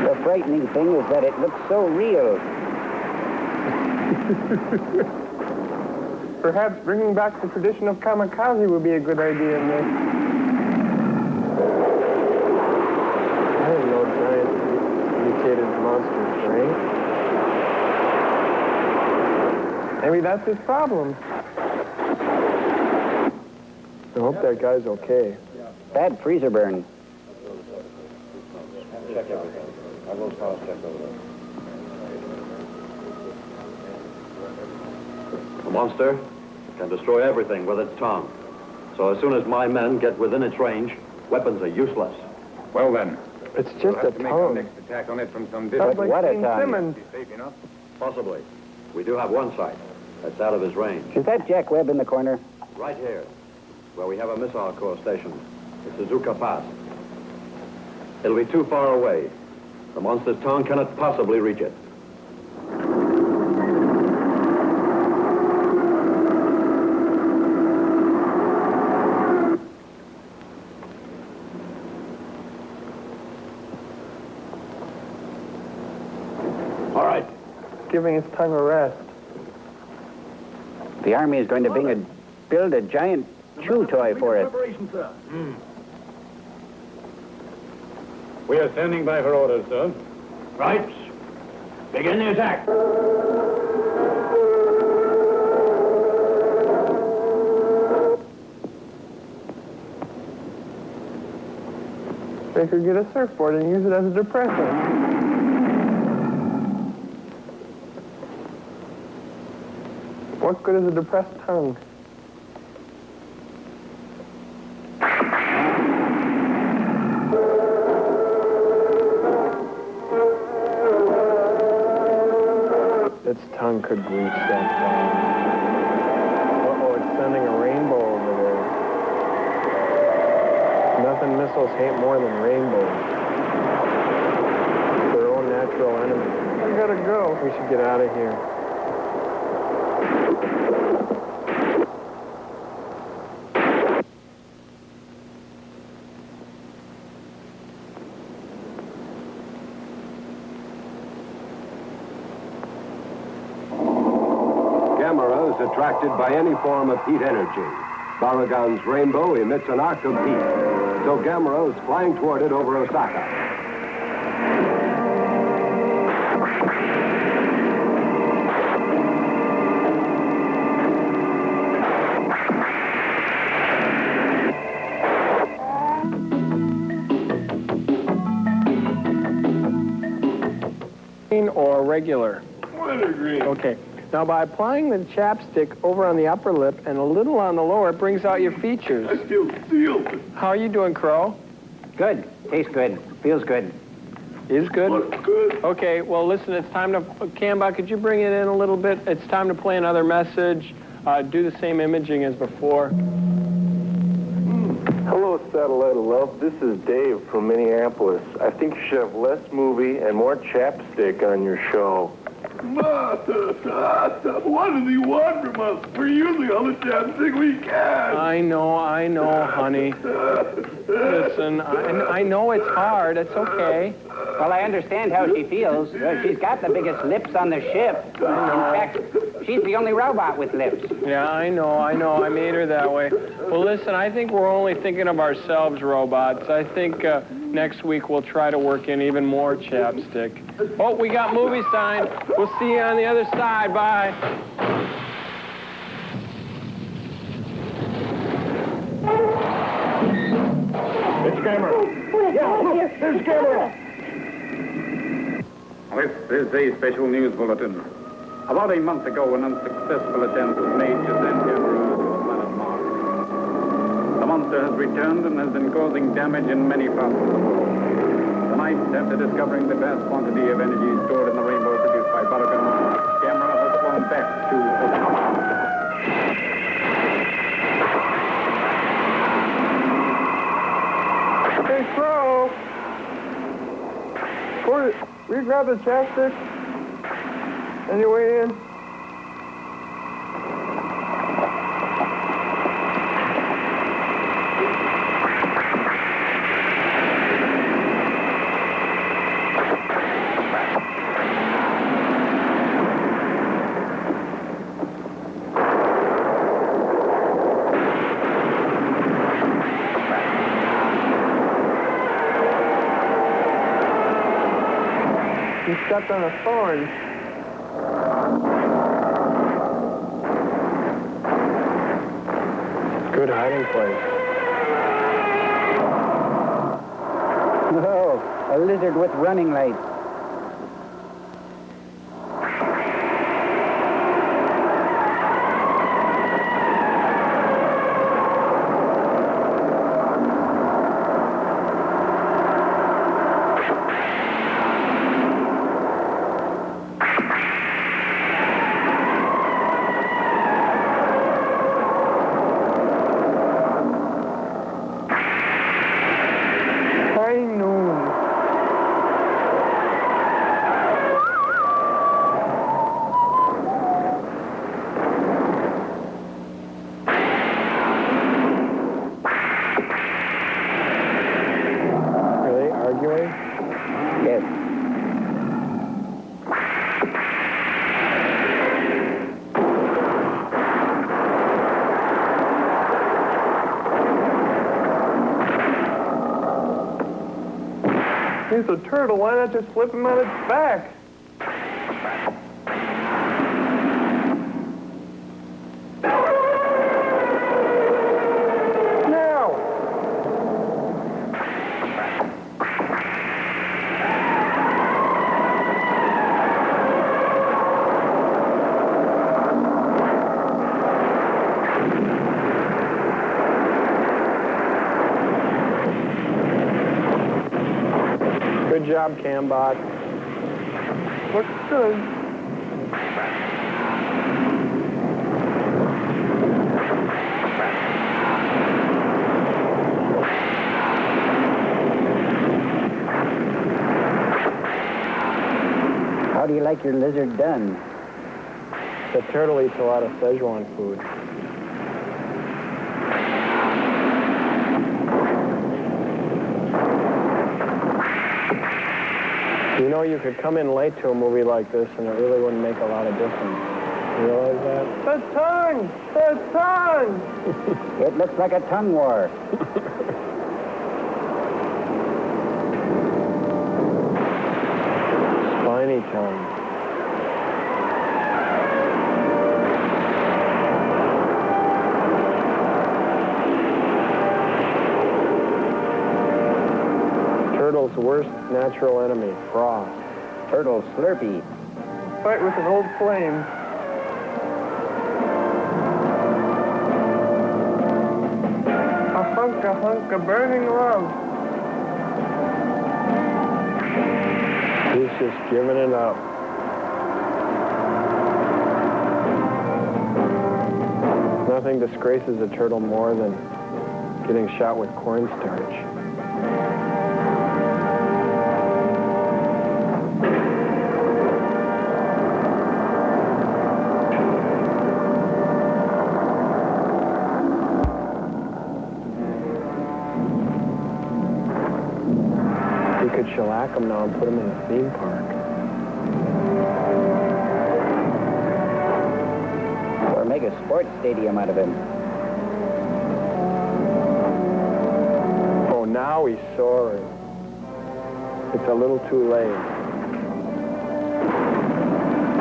The frightening thing is that it looks so real. Perhaps bringing back the tradition of kamikaze would be a good idea, Nick. I didn't know giant mutated monsters, right? Maybe that's his problem. I hope that guy's okay. Bad freezer burn. Check everything. Have those fellas check over there. The monster can destroy everything with its tongue. So as soon as my men get within its range, weapons are useless. Well, then. It's just a tongue. Next attack on it from some Sounds distance. like what a Gene tongue. Simmons. Safe enough? Possibly. We do have one site that's out of his range. Is that Jack Webb in the corner? Right here, where we have a missile corps station. The Suzuka Pass. It'll be too far away. The monster's tongue cannot possibly reach it. All right. Giving his tongue a rest. The Army is going to build a giant chew toy for it. Sir. We are standing by for orders, sir. Right. Begin the attack. They could get a surfboard and use it as a depressant. What good is a depressed tongue? Its tongue could reach that far. Uh-oh, it's sending a rainbow over there. Nothing missiles hate more than rainbows. Their own natural enemy. I gotta go. We should get out of here. Gamera is attracted by any form of heat energy. Barugon's rainbow emits an arc of heat. So Gamera is flying toward it over Osaka. Or regular? Wintergreen. Okay. Now, by applying the chapstick over on the upper lip and a little on the lower, it brings out your features. I still feel it. How are you doing, Crow? Good. Tastes good. Feels good. Is good? What's good? Okay, well, listen, it's time to... Camba, could you bring it in a little bit? It's time to play another message. Do the same imaging as before. Hello, Satellite of Love. This is Dave from Minneapolis. I think you should have less movie and more chapstick on your show. What do you want from us? We're using all the chapstick we can. I know, honey. Listen, I know it's hard. It's okay. Well, I understand how she feels. She's got the biggest lips on the ship. In fact, she's the only robot with lips. Yeah, I know. I made her that way. Well, listen, I think we're only thinking of ourselves, robots. I think next week we'll try to work in even more chapstick. Oh, we got movie sign. We'll see you on the other side. Bye. It's Gamera. Yeah, look, there's Gamera. This is a special news bulletin. About a month ago, an unsuccessful attempt was made to send Gamera to the planet Mars. The monster has returned and has been causing damage in many parts of the world. Tonight, after discovering the vast quantity of energy stored in the rainbow produced by Barugon, Gamera has flown back to Earth. Hey, Crow! Will you grab the chapstick? On your way in? He stepped on a thorn. Good hiding place. Oh, a lizard with running lights. Yes. He's a turtle. Why not just flip him on its back? Good job, Cambot. Looks good. How do you like your lizard done? The turtle eats a lot of Szechuan food. You know, you could come in late to a movie like this and it really wouldn't make a lot of difference. You realize that? The tongue! The tongue! It looks like a tongue war. Spiny tongue. Turtle's worst natural enemy, frost. Turtle Slurpee. Fight with an old flame. A hunk of burning love. He's just giving it up. Nothing disgraces a turtle more than getting shot with cornstarch. Could shellac him now and put him in a theme park. Or make a sports stadium out of him. Oh, now he's soaring. It's a little too late.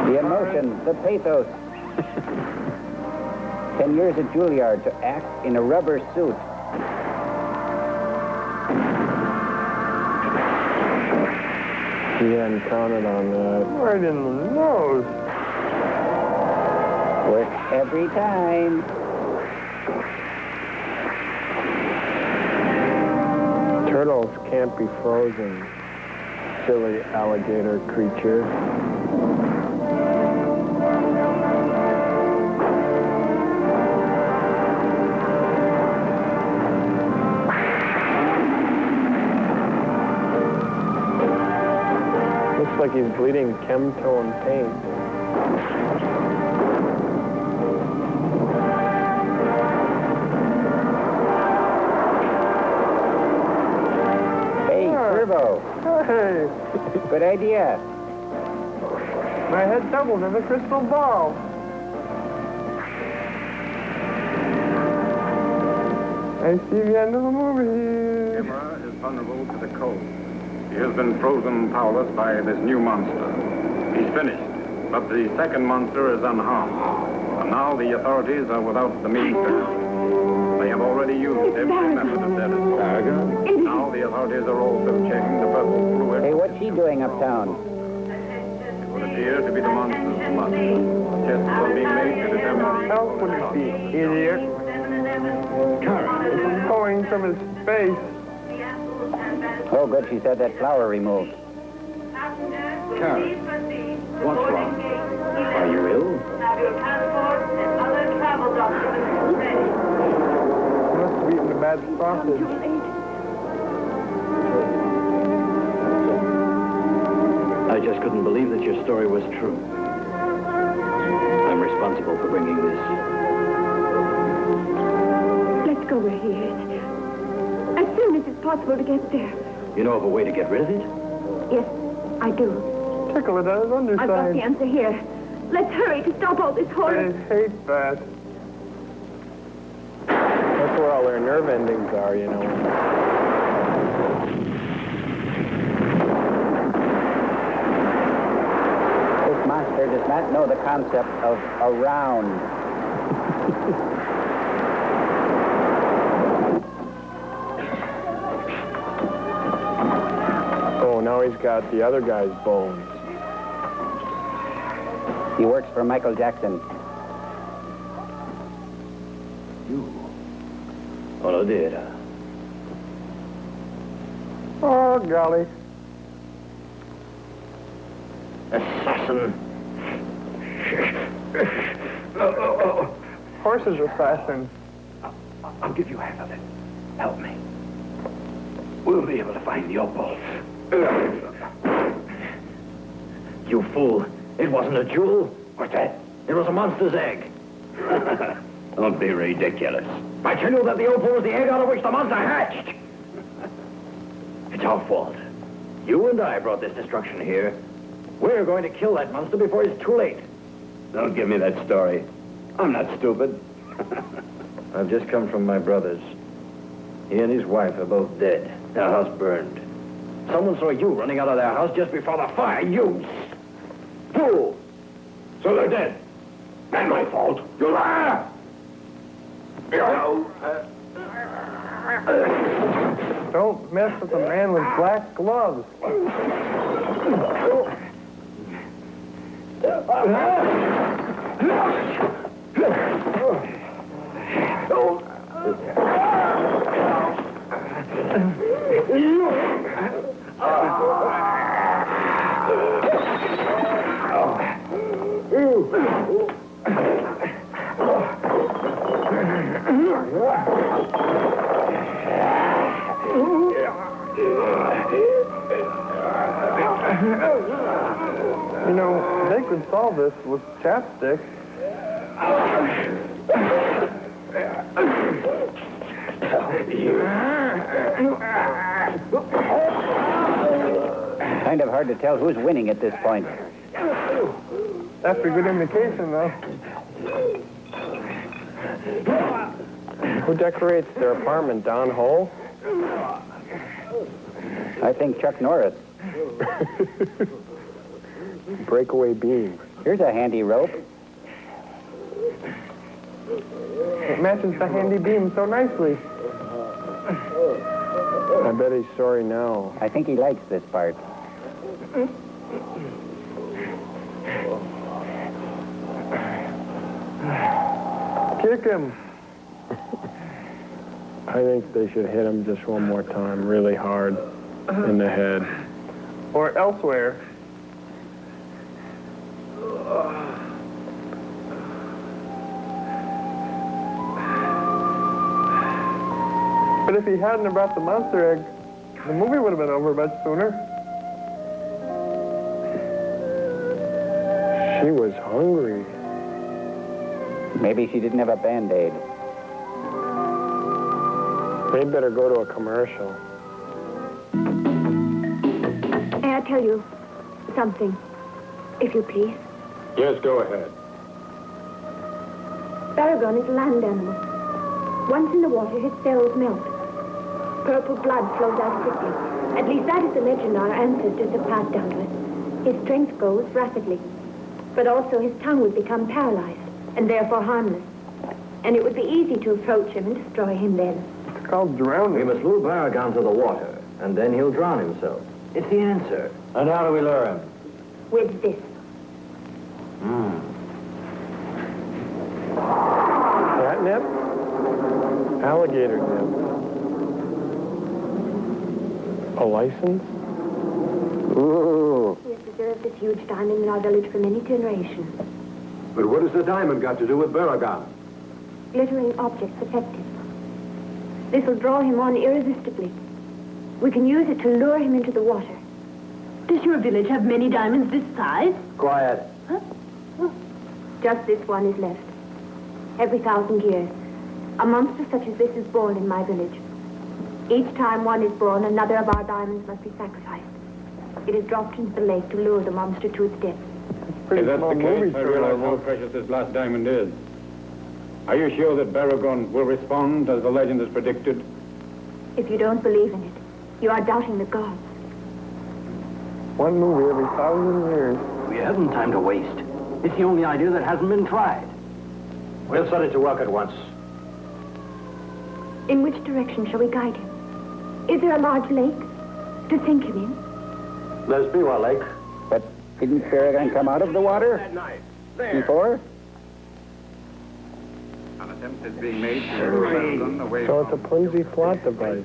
The emotion, the pathos. 10 years at Juilliard to act in a rubber suit. He hadn't counted on that. Right in the nose. Works every time. Turtles can't be frozen, silly alligator creature. Looks like he's bleeding Chemtone paint. Hey. Good idea. My head doubled as a crystal ball. I see the end of the movie. Gamera is vulnerable to the cold. He has been frozen powerless by this new monster. He's finished, but the second monster is unharmed. And now the authorities are without the means to... They have already used every method of their disposal. Now the authorities are also checking the purple fluid. Hey, what's he doing uptown? It would appear to be the monster's blood. Tests are being made to determine the... How could it be, idiot? It's going from his face. Oh, good, she's had that flower removed. Karen, what's wrong? Are you ill? Must have eaten a bad sausage. I just couldn't believe that your story was true. I'm responsible for bringing this. Let's go where he is. As soon as it's possible to get there. You know of a way to get rid of it? Yes, I do. Tickle it at his underside. I've got the answer here. Let's hurry to stop all this horror. I hate that. That's where all their nerve endings are, you know. This monster does not know the concept of around. Oh, now he's got the other guy's bones. He works for Michael Jackson. Oh, dear. Oh, golly. Assassin. Horses assassin. I'll give you half of it. Help me. We'll be able to find the opal. You fool. It wasn't a jewel. What's that? It was a monster's egg. Don't be ridiculous. I tell you that the opal was the egg out of which the monster hatched. It's our fault. You and I brought this destruction here. We're going to kill that monster before it's too late. Don't give me that story. I'm not stupid. I've just come from my brother's. He and his wife are both dead. Their house burned. Someone saw you running out of their house just before the fire. You fool! So they're dead. Not my fault. You liar! Don't mess with a man with black gloves. You know, they could solve this with chapstick. Kind of hard to tell who's winning at this point. That's a good indication, though. Who decorates their apartment? Don Hole? I think Chuck Norris. Breakaway beams. Here's a handy rope. It matches the handy beam so nicely. I bet he's sorry now. I think he likes this part. Kick him. I think they should hit him just one more time, really hard in the head. Or elsewhere. But if he hadn't have brought the monster egg, the movie would have been over much sooner. She was hungry. Maybe she didn't have a Band-Aid. They better go to a commercial. May I tell you something, if you please? Yes, go ahead. Barugon is a land animal. Once in the water, his cells melt. Purple blood flows out quickly. At least that is the legend our ancestors have passed down to us. His strength goes rapidly. But also his tongue would become paralyzed, and therefore harmless. And it would be easy to approach him and destroy him then. It's called drowning. We must lure Barugon to the water, and then he'll drown himself. It's the answer. And how do we lure him? With this. Catnip? Alligator nip. A license? Ooh. We have preserved this huge diamond in our village for many generations. But what has the diamond got to do with Barugon? Glittering objects affect him. This will draw him on irresistibly. We can use it to lure him into the water. Does your village have many diamonds this size? Quiet. Huh? Oh. Just this one is left. Every 1,000 years, a monster such as this is born in my village. Each time one is born, another of our diamonds must be sacrificed. It is dropped into the lake to lure the monster to its death. If that's the case, I realize how precious this last diamond is. Are you sure that Barugon will respond as the legend has predicted? If you don't believe in it, you are doubting the gods. One movie every 1,000 years. We haven't time to waste. It's the only idea that hasn't been tried. We'll set it to work at once. In which direction shall we guide him? Is there a large lake to sink him in? There's Biwa Lake. But didn't Barugon come out of the water before? An attempt is being made to lure Barugon away So it's a flimsy plot device.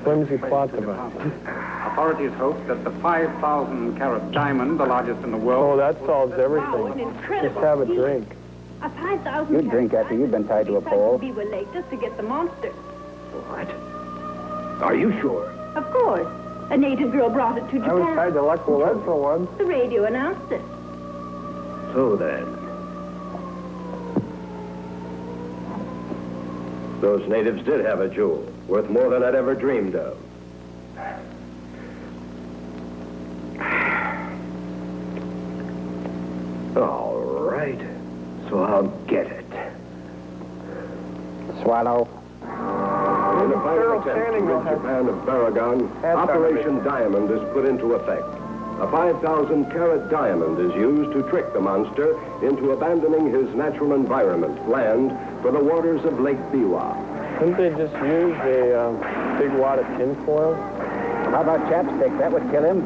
Flimsy plot device. Authorities hope that the 5,000-carat diamond, the largest in the world... Oh, that solves Wow, an everything. incredible Just have a feat. drink. A 5,000 You'd drink after you've been tied to a pole. Beaver Lake just to get the monster. What? Are you sure? Of course. A native girl brought it to I was Japan. tied to Luck Lead for one. The radio announced it. So then. Those natives did have a jewel, worth more than I'd ever dreamed of. All right. So I'll get it. Swallow. In a final attempt to rid Japan of Barugon, Operation Diamond is put into effect. A 5,000-carat diamond is used to trick the monster into abandoning his natural environment, land, for the waters of Lake Biwa. Couldn't they just use a big wad of tinfoil? How about chapstick? That would kill him.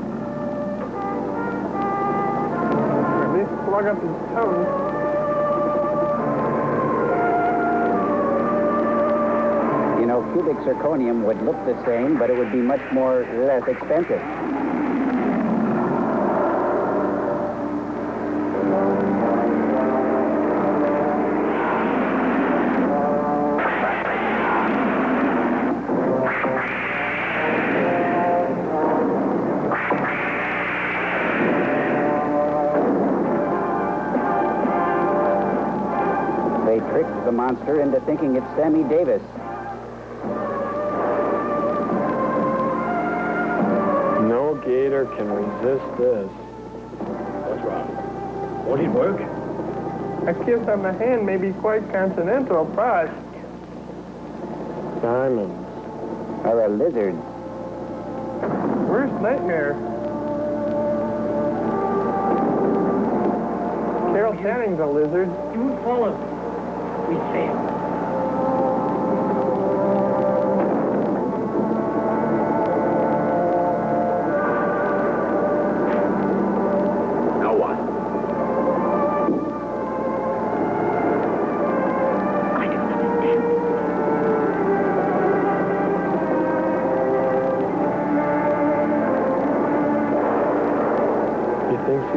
At least plug up his tongue. You know, cubic zirconium would look the same, but it would be much less expensive. They tricked the monster into thinking it's Sammy Davis. No gator can resist this. What's wrong? Won't it work? A kiss on the hand may be quite continental, but... Diamonds. Or a lizard. Worst nightmare. Carol Channing's a lizard. You follow. We failed. Now what?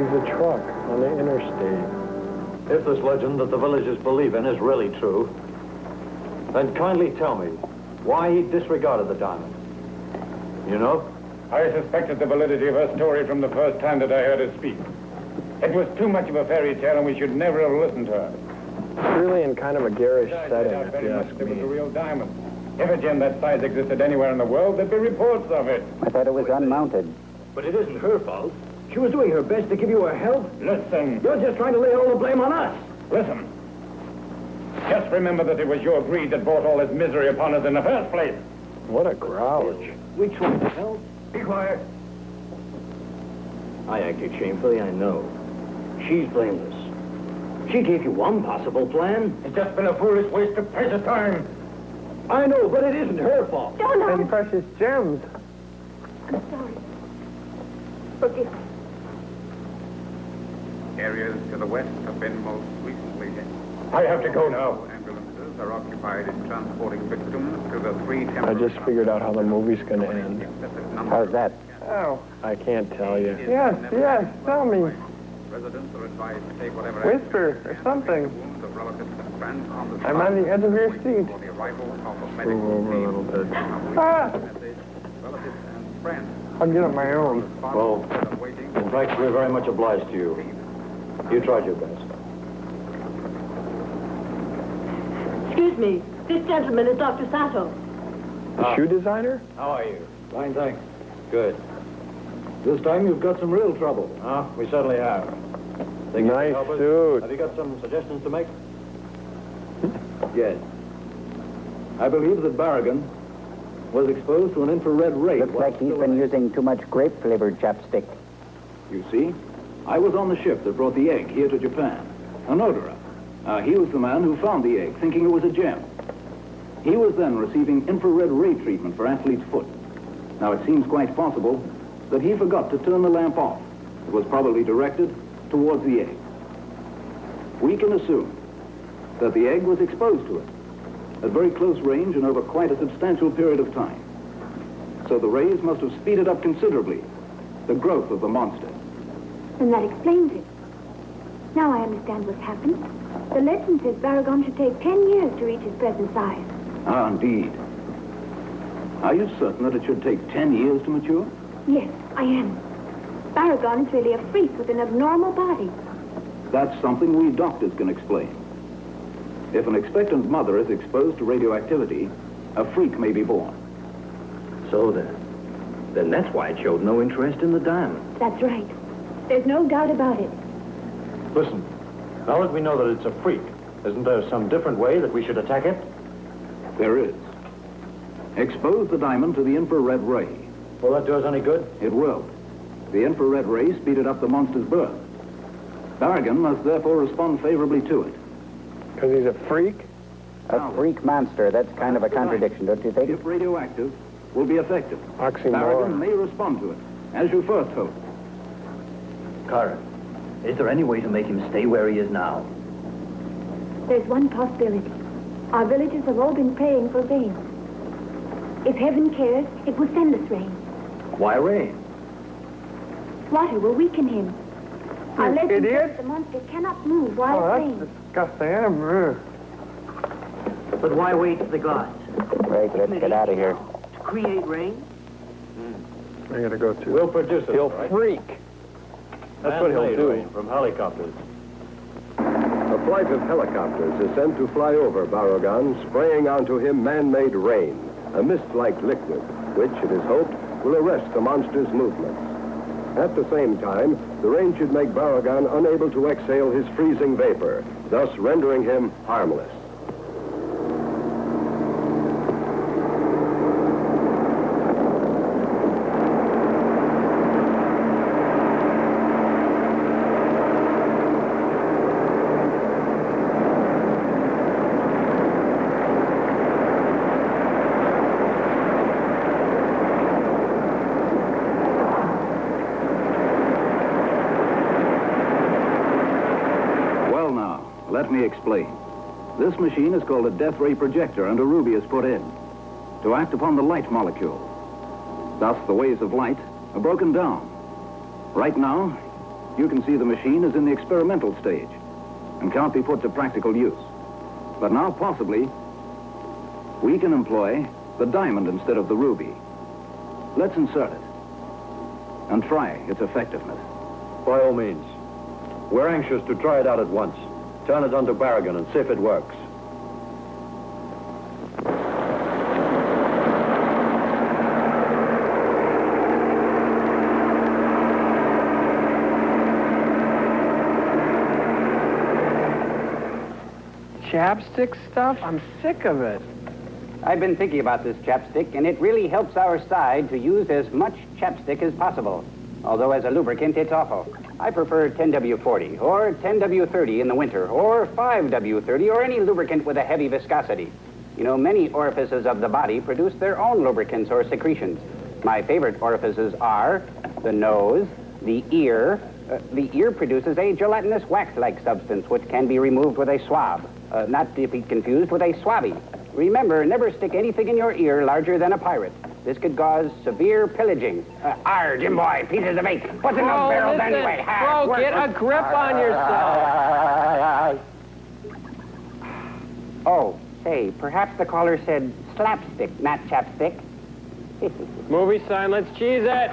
sees a truck on the interstate. If this legend that the villagers believe in is really true, then kindly tell me why he disregarded the diamond. You know? I suspected the validity of her story from the first time that I heard her speak. It was too much of a fairy tale, and we should never have listened to her. It's really in kind of a garish setting, It if you ask was a me. real diamond. If a gem that size existed anywhere in the world, there'd be reports of it. I thought it was unmounted. But it isn't her fault. She was doing her best to give you her help. Listen. You're just trying to lay all the blame on us. Listen. Just remember that it was your greed that brought all this misery upon us in the first place. What a grouch. We tried to help. Be quiet. I acted shamefully, I know. She's blameless. She gave you one possible plan. It's just been a foolish waste of precious time. I know, but it isn't her fault. Don't And precious gems. I'm sorry. Forgive me. Areas to the west have been most recently hit. I have to go now. Ambulances are occupied in transporting victims to the three I temporary... just figured out how the movie's going to end. How's that? Oh. I can't tell you. Yes, tell me. Residents are advised to take whatever Whisper or something. wounds of relatives and friends on the I'm on the edge of your seat. for the arrival of a Move medical over a team. little bit. Ah! Relatives and friends I'll get on my own. Well, in fact, we're very much obliged to you. You tried your best. Excuse me. This gentleman is Dr. Sato. The shoe designer? How are you? Fine, thanks. Good. This time you've got some real trouble. We certainly have. Think you can Nice help us? suit. Have you got some suggestions to make? Yes. I believe that Barugon was exposed to an infrared ray. Looks like he's been using too much grape-flavored chapstick. You see, I was on the ship that brought the egg here to Japan. Onodera. He was the man who found the egg, thinking it was a gem. He was then receiving infrared ray treatment for athlete's foot. Now, it seems quite possible that he forgot to turn the lamp off. It was probably directed towards the egg. We can assume that the egg was exposed to it at very close range and over quite a substantial period of time. So the rays must have speeded up considerably the growth of the monster. And that explains it. Now I understand what's happened. The legend says Barugon should take 10 years to reach his present size. Ah, indeed. Are you certain that it should take 10 years to mature? Yes, I am. Barugon is really a freak with an abnormal body. That's something we doctors can explain. If an expectant mother is exposed to radioactivity, a freak may be born. So then that's why it showed no interest in the diamond. That's right. There's no doubt about it. Listen, now that we know that it's a freak, isn't there some different way that we should attack it? There is. Expose the diamond to the infrared ray. Will that do us any good? It will. The infrared ray speeded up the monster's birth. Barugon must therefore respond favorably to it. Because he's a freak? A freak monster. That's kind of a contradiction, don't you think? If radioactive, will be effective. Oxymoron. Barugon may respond to it, as you first hoped. Kara, is there any way to make him stay where he is now? There's one possibility. Our villagers have all been praying for rain. If heaven cares, it will send us rain. Why rain? Water will weaken him. Our legend idiot. says the monster cannot move while Oh, it that's rains. disgusting. But why wait for the gods? Right, let's get out of here. To create rain? I gotta go too. We'll produce it. He'll right? freak. That's what he'll Man-made do. rain from helicopters. A flight of helicopters is sent to fly over Barugon, spraying onto him man-made rain, a mist-like liquid, which, it is hoped, will arrest the monster's movements. At the same time, the rain should make Barugon unable to exhale his freezing vapor, thus rendering him harmless. Let me explain. This machine is called a death ray projector, and a ruby is put in to act upon the light molecule. Thus, the waves of light are broken down. Right now, you can see the machine is in the experimental stage and can't be put to practical use. But now, possibly, we can employ the diamond instead of the ruby. Let's insert it and try its effectiveness. By all means. We're anxious to try it out at once. Turn it onto Barugon and see if it works. Chapstick stuff? I'm sick of it. I've been thinking about this chapstick, and it really helps our side to use as much chapstick as possible. Although as a lubricant, it's awful. I prefer 10W40 or 10W30 in the winter, or 5W30 or any lubricant with a heavy viscosity. You know, many orifices of the body produce their own lubricants or secretions. My favorite orifices are the nose, the ear. The ear produces a gelatinous wax-like substance which can be removed with a swab, not to be confused with a swabby. Remember, never stick anything in your ear larger than a pirate. This could cause severe pillaging. Jim boy, pieces of eight. What's in those barrels anyway? Bro, get a grip on yourself. Oh, say, perhaps the caller said slapstick, not chapstick. Movie sign, let's cheese it.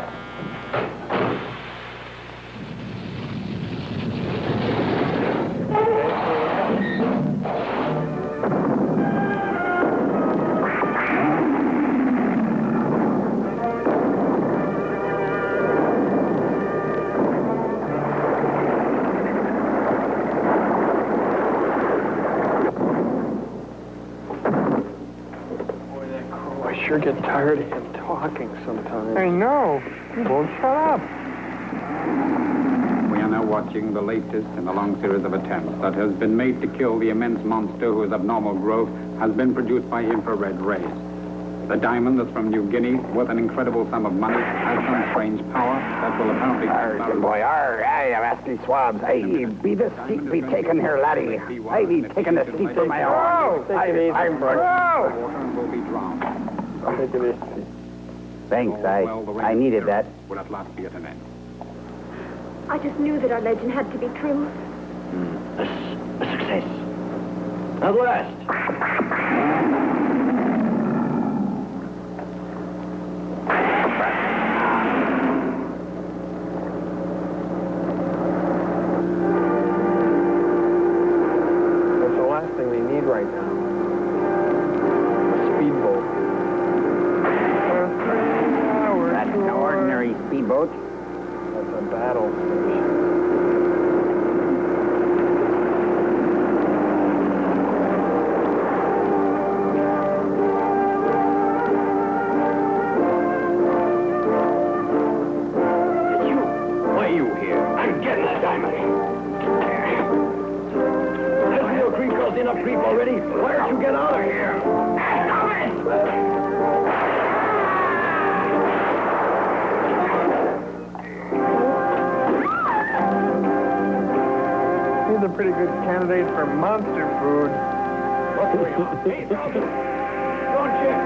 I sure get tired of him talking sometimes. I know. He won't shut up. We are now watching the latest in a long series of attempts that has been made to kill the immense monster whose abnormal growth has been produced by infrared rays. The diamond that's from New Guinea, worth an incredible sum of money, has some strange power that will apparently... Jim boy, I am asking swabs. Hey, be the seat be taken here, laddie. I be taking the seat for my own. I'm Water will be drowned. Take it easy. Thanks, I needed that. Will at last be at an end. I just knew that our legend had to be true. A success. At last. That's the last thing they need right now. A speedboat. That's an ordinary speedboat. That's a battle station. Why are you here? I'm getting that diamond. Has Mill Creek caused enough creep already? Why don't you get out of here? He's a pretty good candidate for monster food. Hey, doctor! Don't check!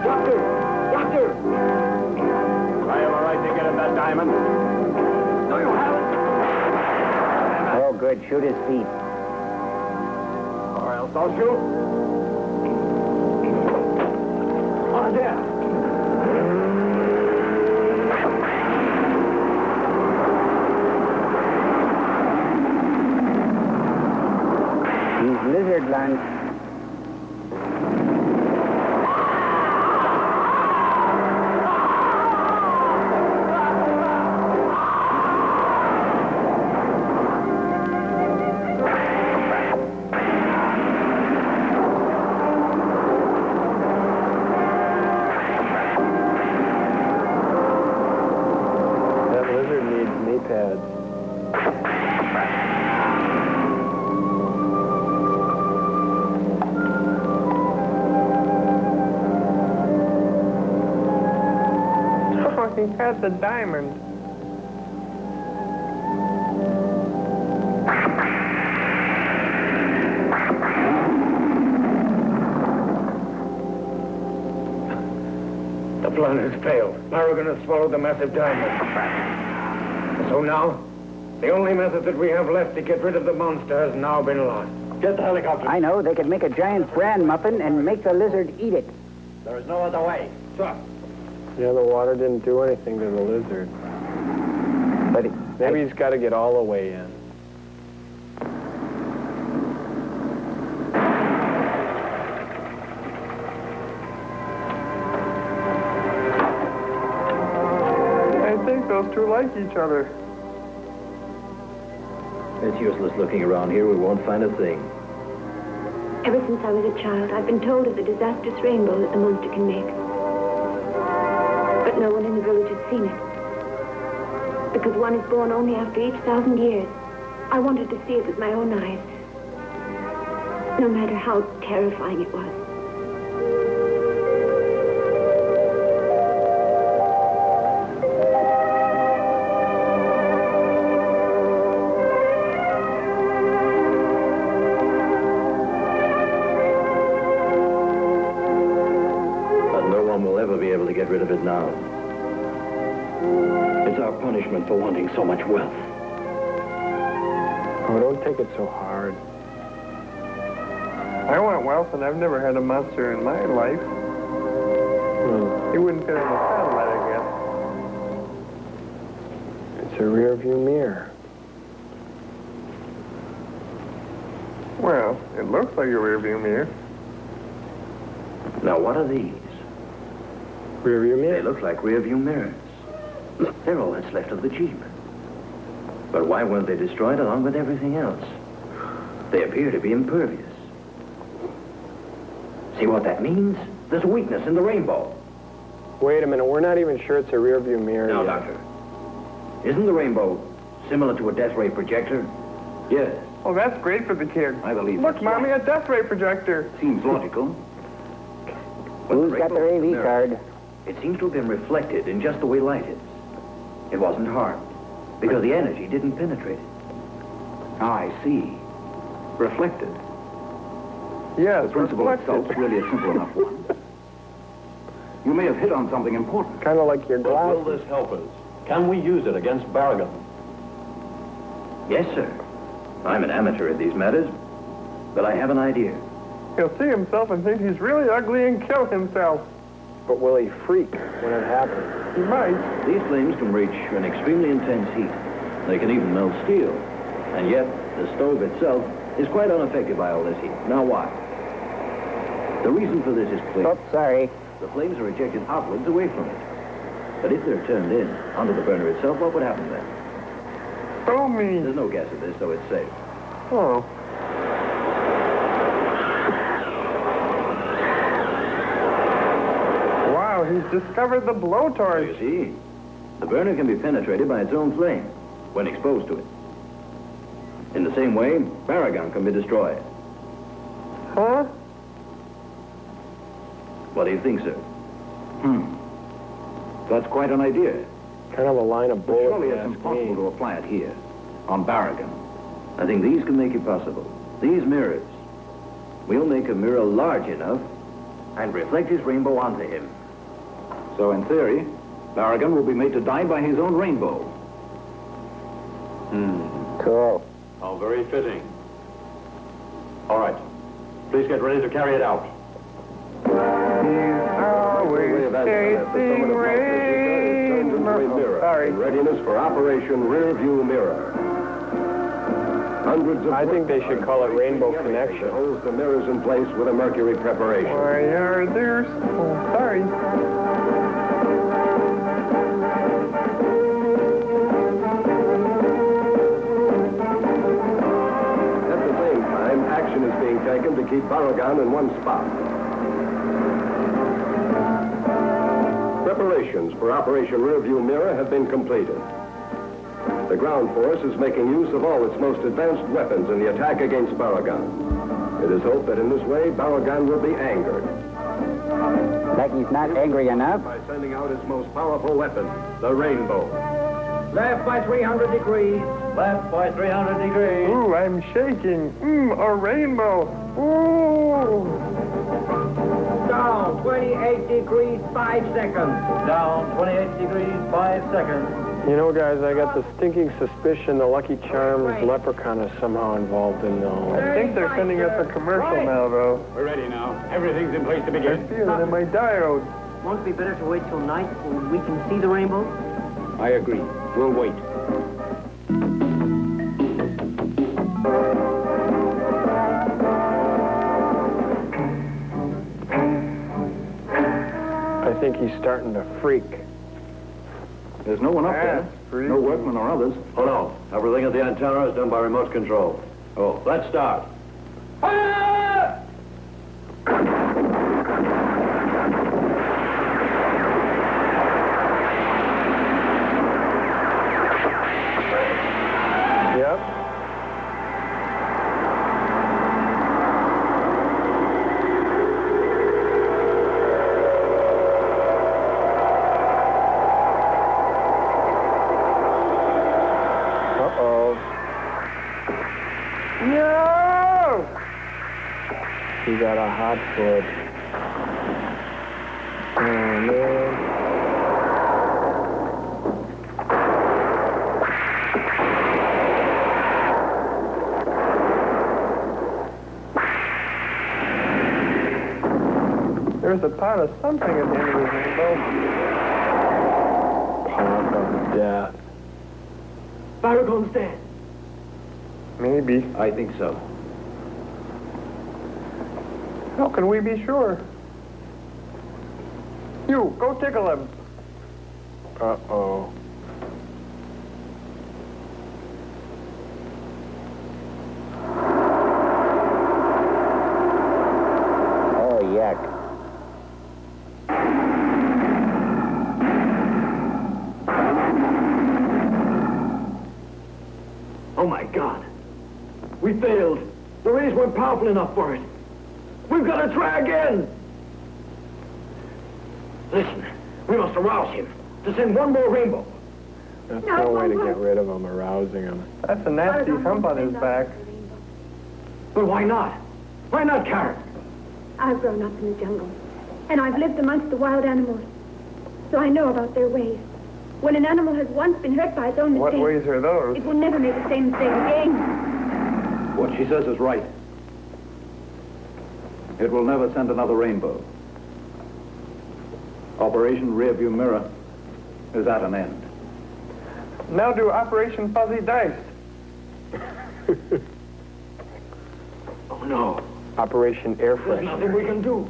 Doctor! Doctor! I have a right to get at that diamond. No, you haven't! Oh, good. Shoot his feet. Or else I'll shoot. On there. He's lizard lunch. That lizard needs knee pads. Oh, he had the diamond. The plan has failed. Barugon has swallowed the massive diamond. So now, The only method that we have left to get rid of the monster has now been lost. Get the helicopter. I know. They could make a giant bran muffin and make the lizard eat it. There is no other way. Sir. Yeah, the water didn't do anything to the lizard. But maybe he's got to get all the way in. I think those two like each other. It's useless looking around here. We won't find a thing. Ever since I was a child, I've been told of the disastrous rainbow that the monster can make. But no one in the village has seen it. Because one is born only after each 1,000 years. I wanted to see it with my own eyes. No matter how terrifying it was. Be able to get rid of it now. It's our punishment for wanting so much wealth. Oh, don't take it so hard. I want wealth, and I've never had a monster in my life. He wouldn't fit in the satellite, I guess. It's a rear view mirror. Well, it looks like a rear view mirror. Now, what are these? Rear view mirror? They look like rear view mirrors. They're all that's left of the Jeep. But why weren't they destroyed along with everything else? They appear to be impervious. See what that means? There's a weakness in the rainbow. Wait a minute, we're not even sure it's a rear view mirror Now, yet. Doctor, isn't the rainbow similar to a death ray projector? Yes. Oh, that's great for the kid. I believe Look, that's Mommy, right. a death ray projector. Seems logical. Who's got their AV mirror, card? It seems to have been reflected in just the way light is. It wasn't harmed, because the energy didn't penetrate it. I see. Reflected. Yes, The principle itself is really a simple enough one. You may have hit on something important. Kind of like your But glasses. will this help us? Can we use it against Barugon? Yes, sir. I'm an amateur at these matters, but I have an idea. He'll see himself and think he's really ugly and kill himself. But will he freak when it happens? He might. These flames can reach an extremely intense heat. They can even melt steel. And yet, the stove itself is quite unaffected by all this heat. Now why? The reason for this is clear. Oh, sorry. The flames are ejected outwards away from it. But if they're turned in onto the burner itself, what would happen then? Oh, me. There's no gas in this, so it's safe. Oh. Wow, he's discovered the So blowtorch. you see, the burner can be penetrated by its own flame when exposed to it. In the same way, Barugon can be destroyed. Huh? What do you think, sir? That's quite an idea. Kind of a line of But bullets. surely it's ask impossible me. to apply it here, on Barugon. I think these can make it possible. These mirrors. We'll make a mirror large enough and reflect his rainbow onto him. So in theory, Barugon will be made to die by his own rainbow. Cool. How very fitting. All right. Please get ready to carry it out. Always chasing rainbow. Sorry. In readiness for Operation Rear View Mirror. Hundreds of I think they should call it Rainbow Connection. holds the mirrors in place with a mercury preparation. Why are there... Oh, sorry. At the same time, action is being taken to keep Barugon in one spot. Preparations for Operation Rearview Mirror have been completed. The ground force is making use of all its most advanced weapons in the attack against Barugon. It is hoped that in this way, Barugon will be angered. Like he's not angry enough? By sending out his most powerful weapon, the rainbow. Left by 300 degrees. Left by 300 degrees. Ooh, I'm shaking. A rainbow. Ooh. Down 28 degrees, 5 seconds. Down 28 degrees, 5 seconds. You know, guys, I got the stinking suspicion the Lucky Charms leprechaun is somehow involved in all. I think they're sending us a commercial now, though. We're ready now. Everything's in place to I begin. feel it in my diode. Won't it be better to wait till night so we can see the rainbow? I agree. We'll wait. I think he's starting to freak. There's no one up there. No workmen or others. Oh, no. Everything at the antenna is done by remote control. Oh, let's start. Yep. No! He got a hot foot. Oh, man. There's a pot of something at the end of the rainbow. Pot of death. Barugon's dead. Maybe. I think so. How can we be sure? You, go tickle him. Uh-oh. Oh, yuck. Oh, my God. We failed. The rays weren't powerful enough for it. We've got to try again. Listen, we must arouse him to send one more rainbow. That's no way to get rid of him, arousing him. That's a nasty hump on his back. But why not? Why not, Karen? I've grown up in the jungle, and I've lived amongst the wild animals, so I know about their ways. When an animal has once been hurt by its own mistake, What ways are those? it will never make the same mistake again. What she says is right. It will never send another rainbow. Operation Rearview Mirror is at an end. Now do Operation Fuzzy Dice. Oh, no. Operation Air There's Freshener. nothing we can do.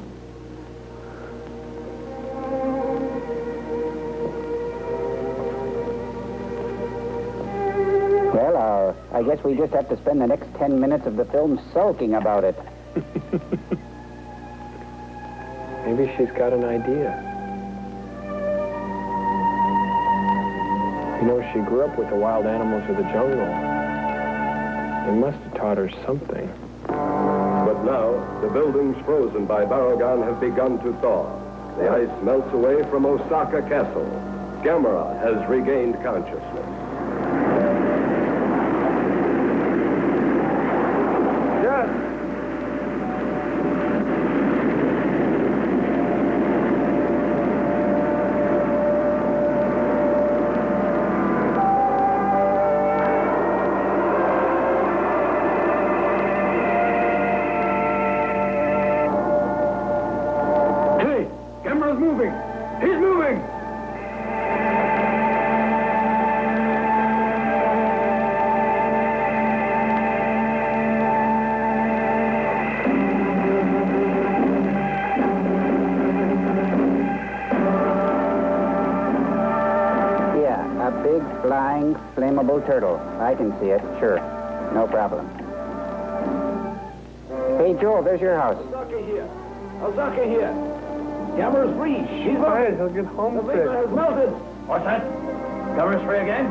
Well, I guess we just have to spend the next 10 minutes of the film sulking about it. Maybe she's got an idea. You know, she grew up with the wild animals of the jungle. They must have taught her something. But now, the buildings frozen by Barugon have begun to thaw. The ice melts away from Osaka Castle. Gamera has regained consciousness. Yes. Hey, Gamera's moving. He's moving. Yeah, a big, flying, flammable turtle. I can see it, sure. No problem. Hey, Joel, there's your house. Ozaka here. Ozaka here. Gamera's free. He's fine. He'll get The homesick. vapor has melted. What's that? Gamera's free again?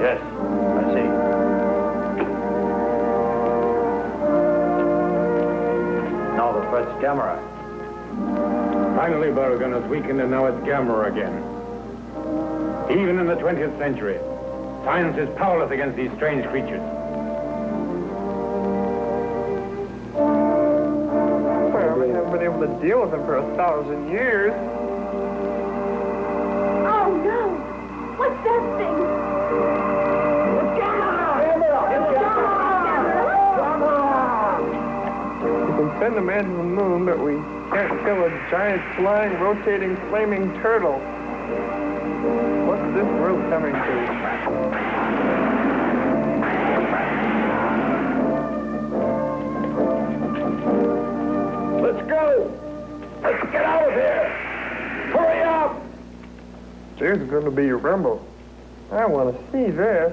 Yes, I see. Now the threat's Gamera. Finally, Barugon is weakened, and now it's Gamera again. Even in the 20th century, science is powerless against these strange creatures. Well, we haven't been able to deal with him for 1,000 years. Oh, no! What's that thing? We can send a man to the moon, but we can't kill a giant, flying, rotating, flaming turtle. What's this world coming to? Let's go! Let's get out of here! Hurry up! There's going to be a rumble. I want to see this.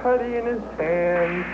Putty in his hand.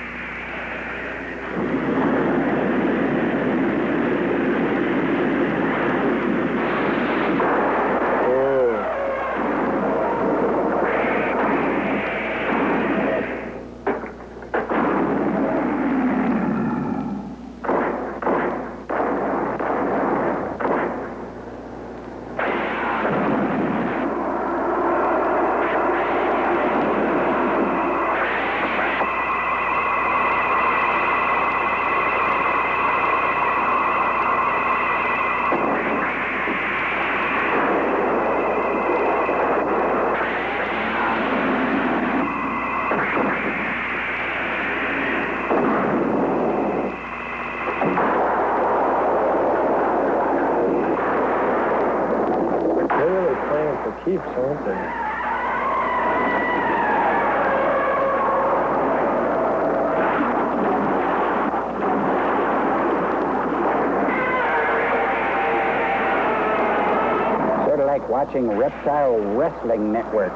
Keeps, aren't they? Sort of like watching Reptile Wrestling Network.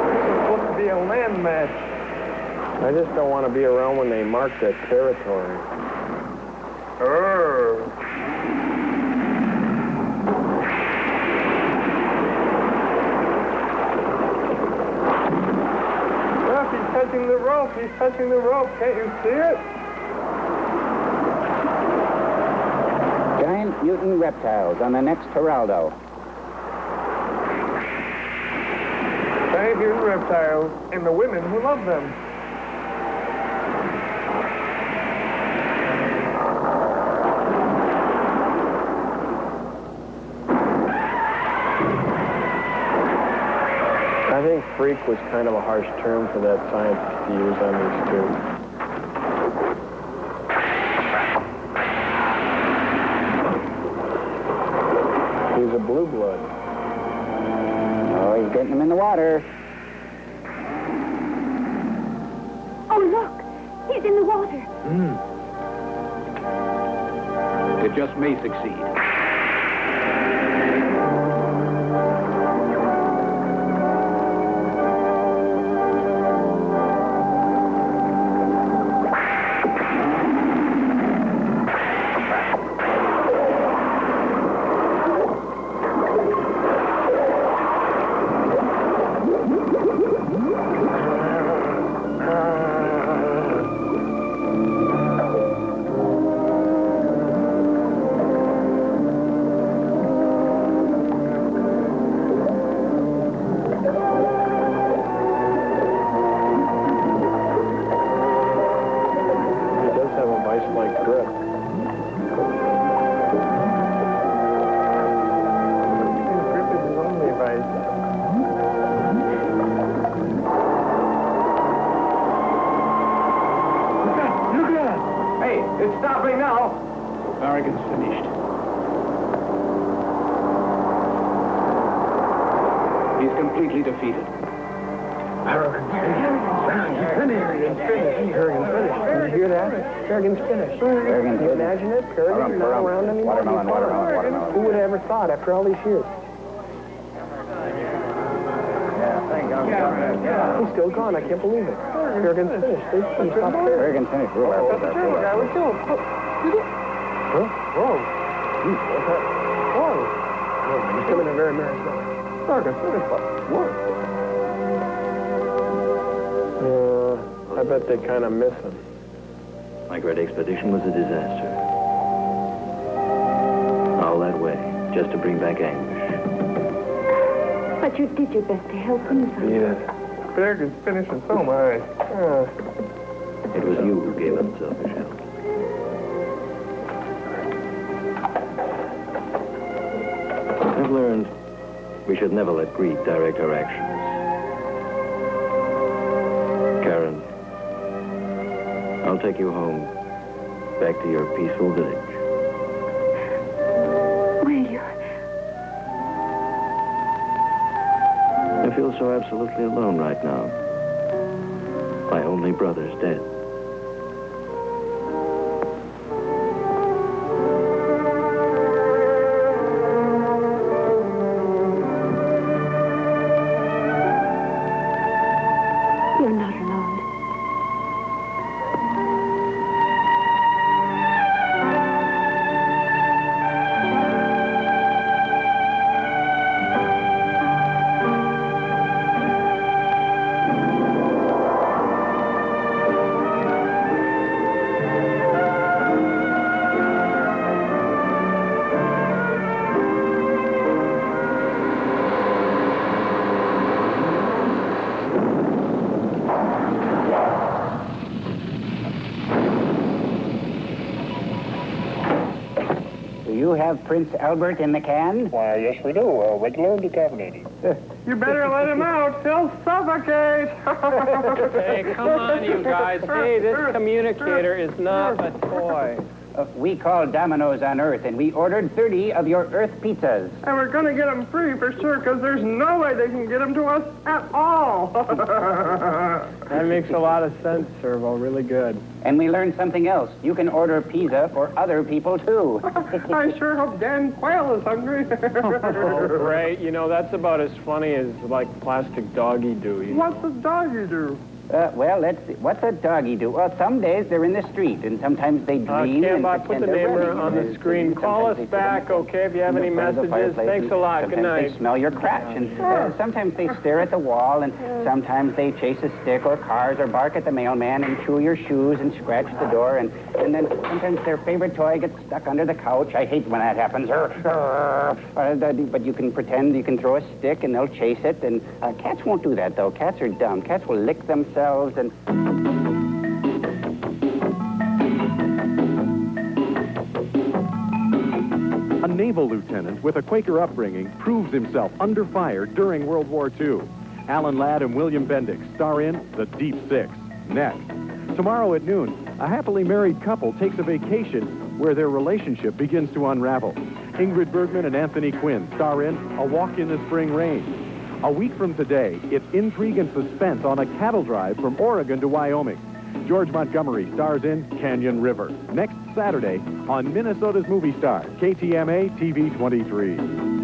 This is supposed to be a land match. I just don't want to be around when they mark that territory. Look, he's touching the rope. He's touching the rope. Can't you see it? Giant mutant reptiles on the next Geraldo. Giant mutant reptiles and the women who love them. I think freak was kind of a harsh term for that scientist to use on these two. He's a blue blood. Oh, he's getting him in the water. Oh, look! He's in the water. It just may succeed. It's stopping now. Barugon's finished. He's completely defeated. Barugon's finished. Did you hear that? Barugon's finished. Can you imagine it? Barugon's not around anymore. Watermelon. Who would have ever thought after all these years? Yeah, thank God. He's still gone. I can't believe it. Barugon's finished. He stopped there. Barugon's finished. Real well. That's the German guy was killed. Huh? Whoa. Jeez, what's that? Whoa. He's coming in very merry now. Barugon's finished. What? I bet they kind of miss him. My great expedition was a disaster. All that way, just to bring back anguish. But you did your best to help him, son. Yes. Barugon's finished and so am I. It was you who gave unselfish help. I've learned we should never let greed direct our actions. Karen, I'll take you home, back to your peaceful village. Will you? I feel so absolutely alone right now. My only brother's dead. You're not alone. Do you have Prince Albert in the can? Why, yes, we do. Regular and decaffeinated. You better let him out. He'll suffocate. Hey, come on, you guys. Hey, this communicator is not a toy. We call Domino's on Earth, and we ordered 30 of your Earth pizzas. And we're going to get them free for sure, because there's no way they can get them to us at all. That makes a lot of sense, Servo. Really good. And we learned something else. You can order pizza for other people, too. I sure hope Dan Quayle is hungry. Oh, great. You know, that's about as funny as, like, plastic doggy do. What's a doggy do? Well, let's see. What's a doggy do? Well, some days they're in the street, and sometimes they dream and put the name on the screen. Call us back, okay, if you have any messages. Thanks a lot. Good night. They smell your crotch, and sometimes they stare at the wall, and sometimes they chase a stick or cars or bark at the mailman and chew your shoes and scratch the door, and then sometimes their favorite toy gets stuck under the couch. I hate when that happens. But you can pretend you can throw a stick, and they'll chase it, and cats won't do that, though. Cats are dumb. Cats will lick themselves and... A naval lieutenant with a Quaker upbringing proves himself under fire during World War II. Alan Ladd and William Bendix star in The Deep Six. Next. Tomorrow at noon, a happily married couple takes a vacation where their relationship begins to unravel. Ingrid Bergman and Anthony Quinn star in A Walk in the Spring Rain. A week from today, it's intrigue and suspense on a cattle drive from Oregon to Wyoming. George Montgomery stars in Canyon River. Next Saturday on Minnesota's Movie Star, KTMA TV 23.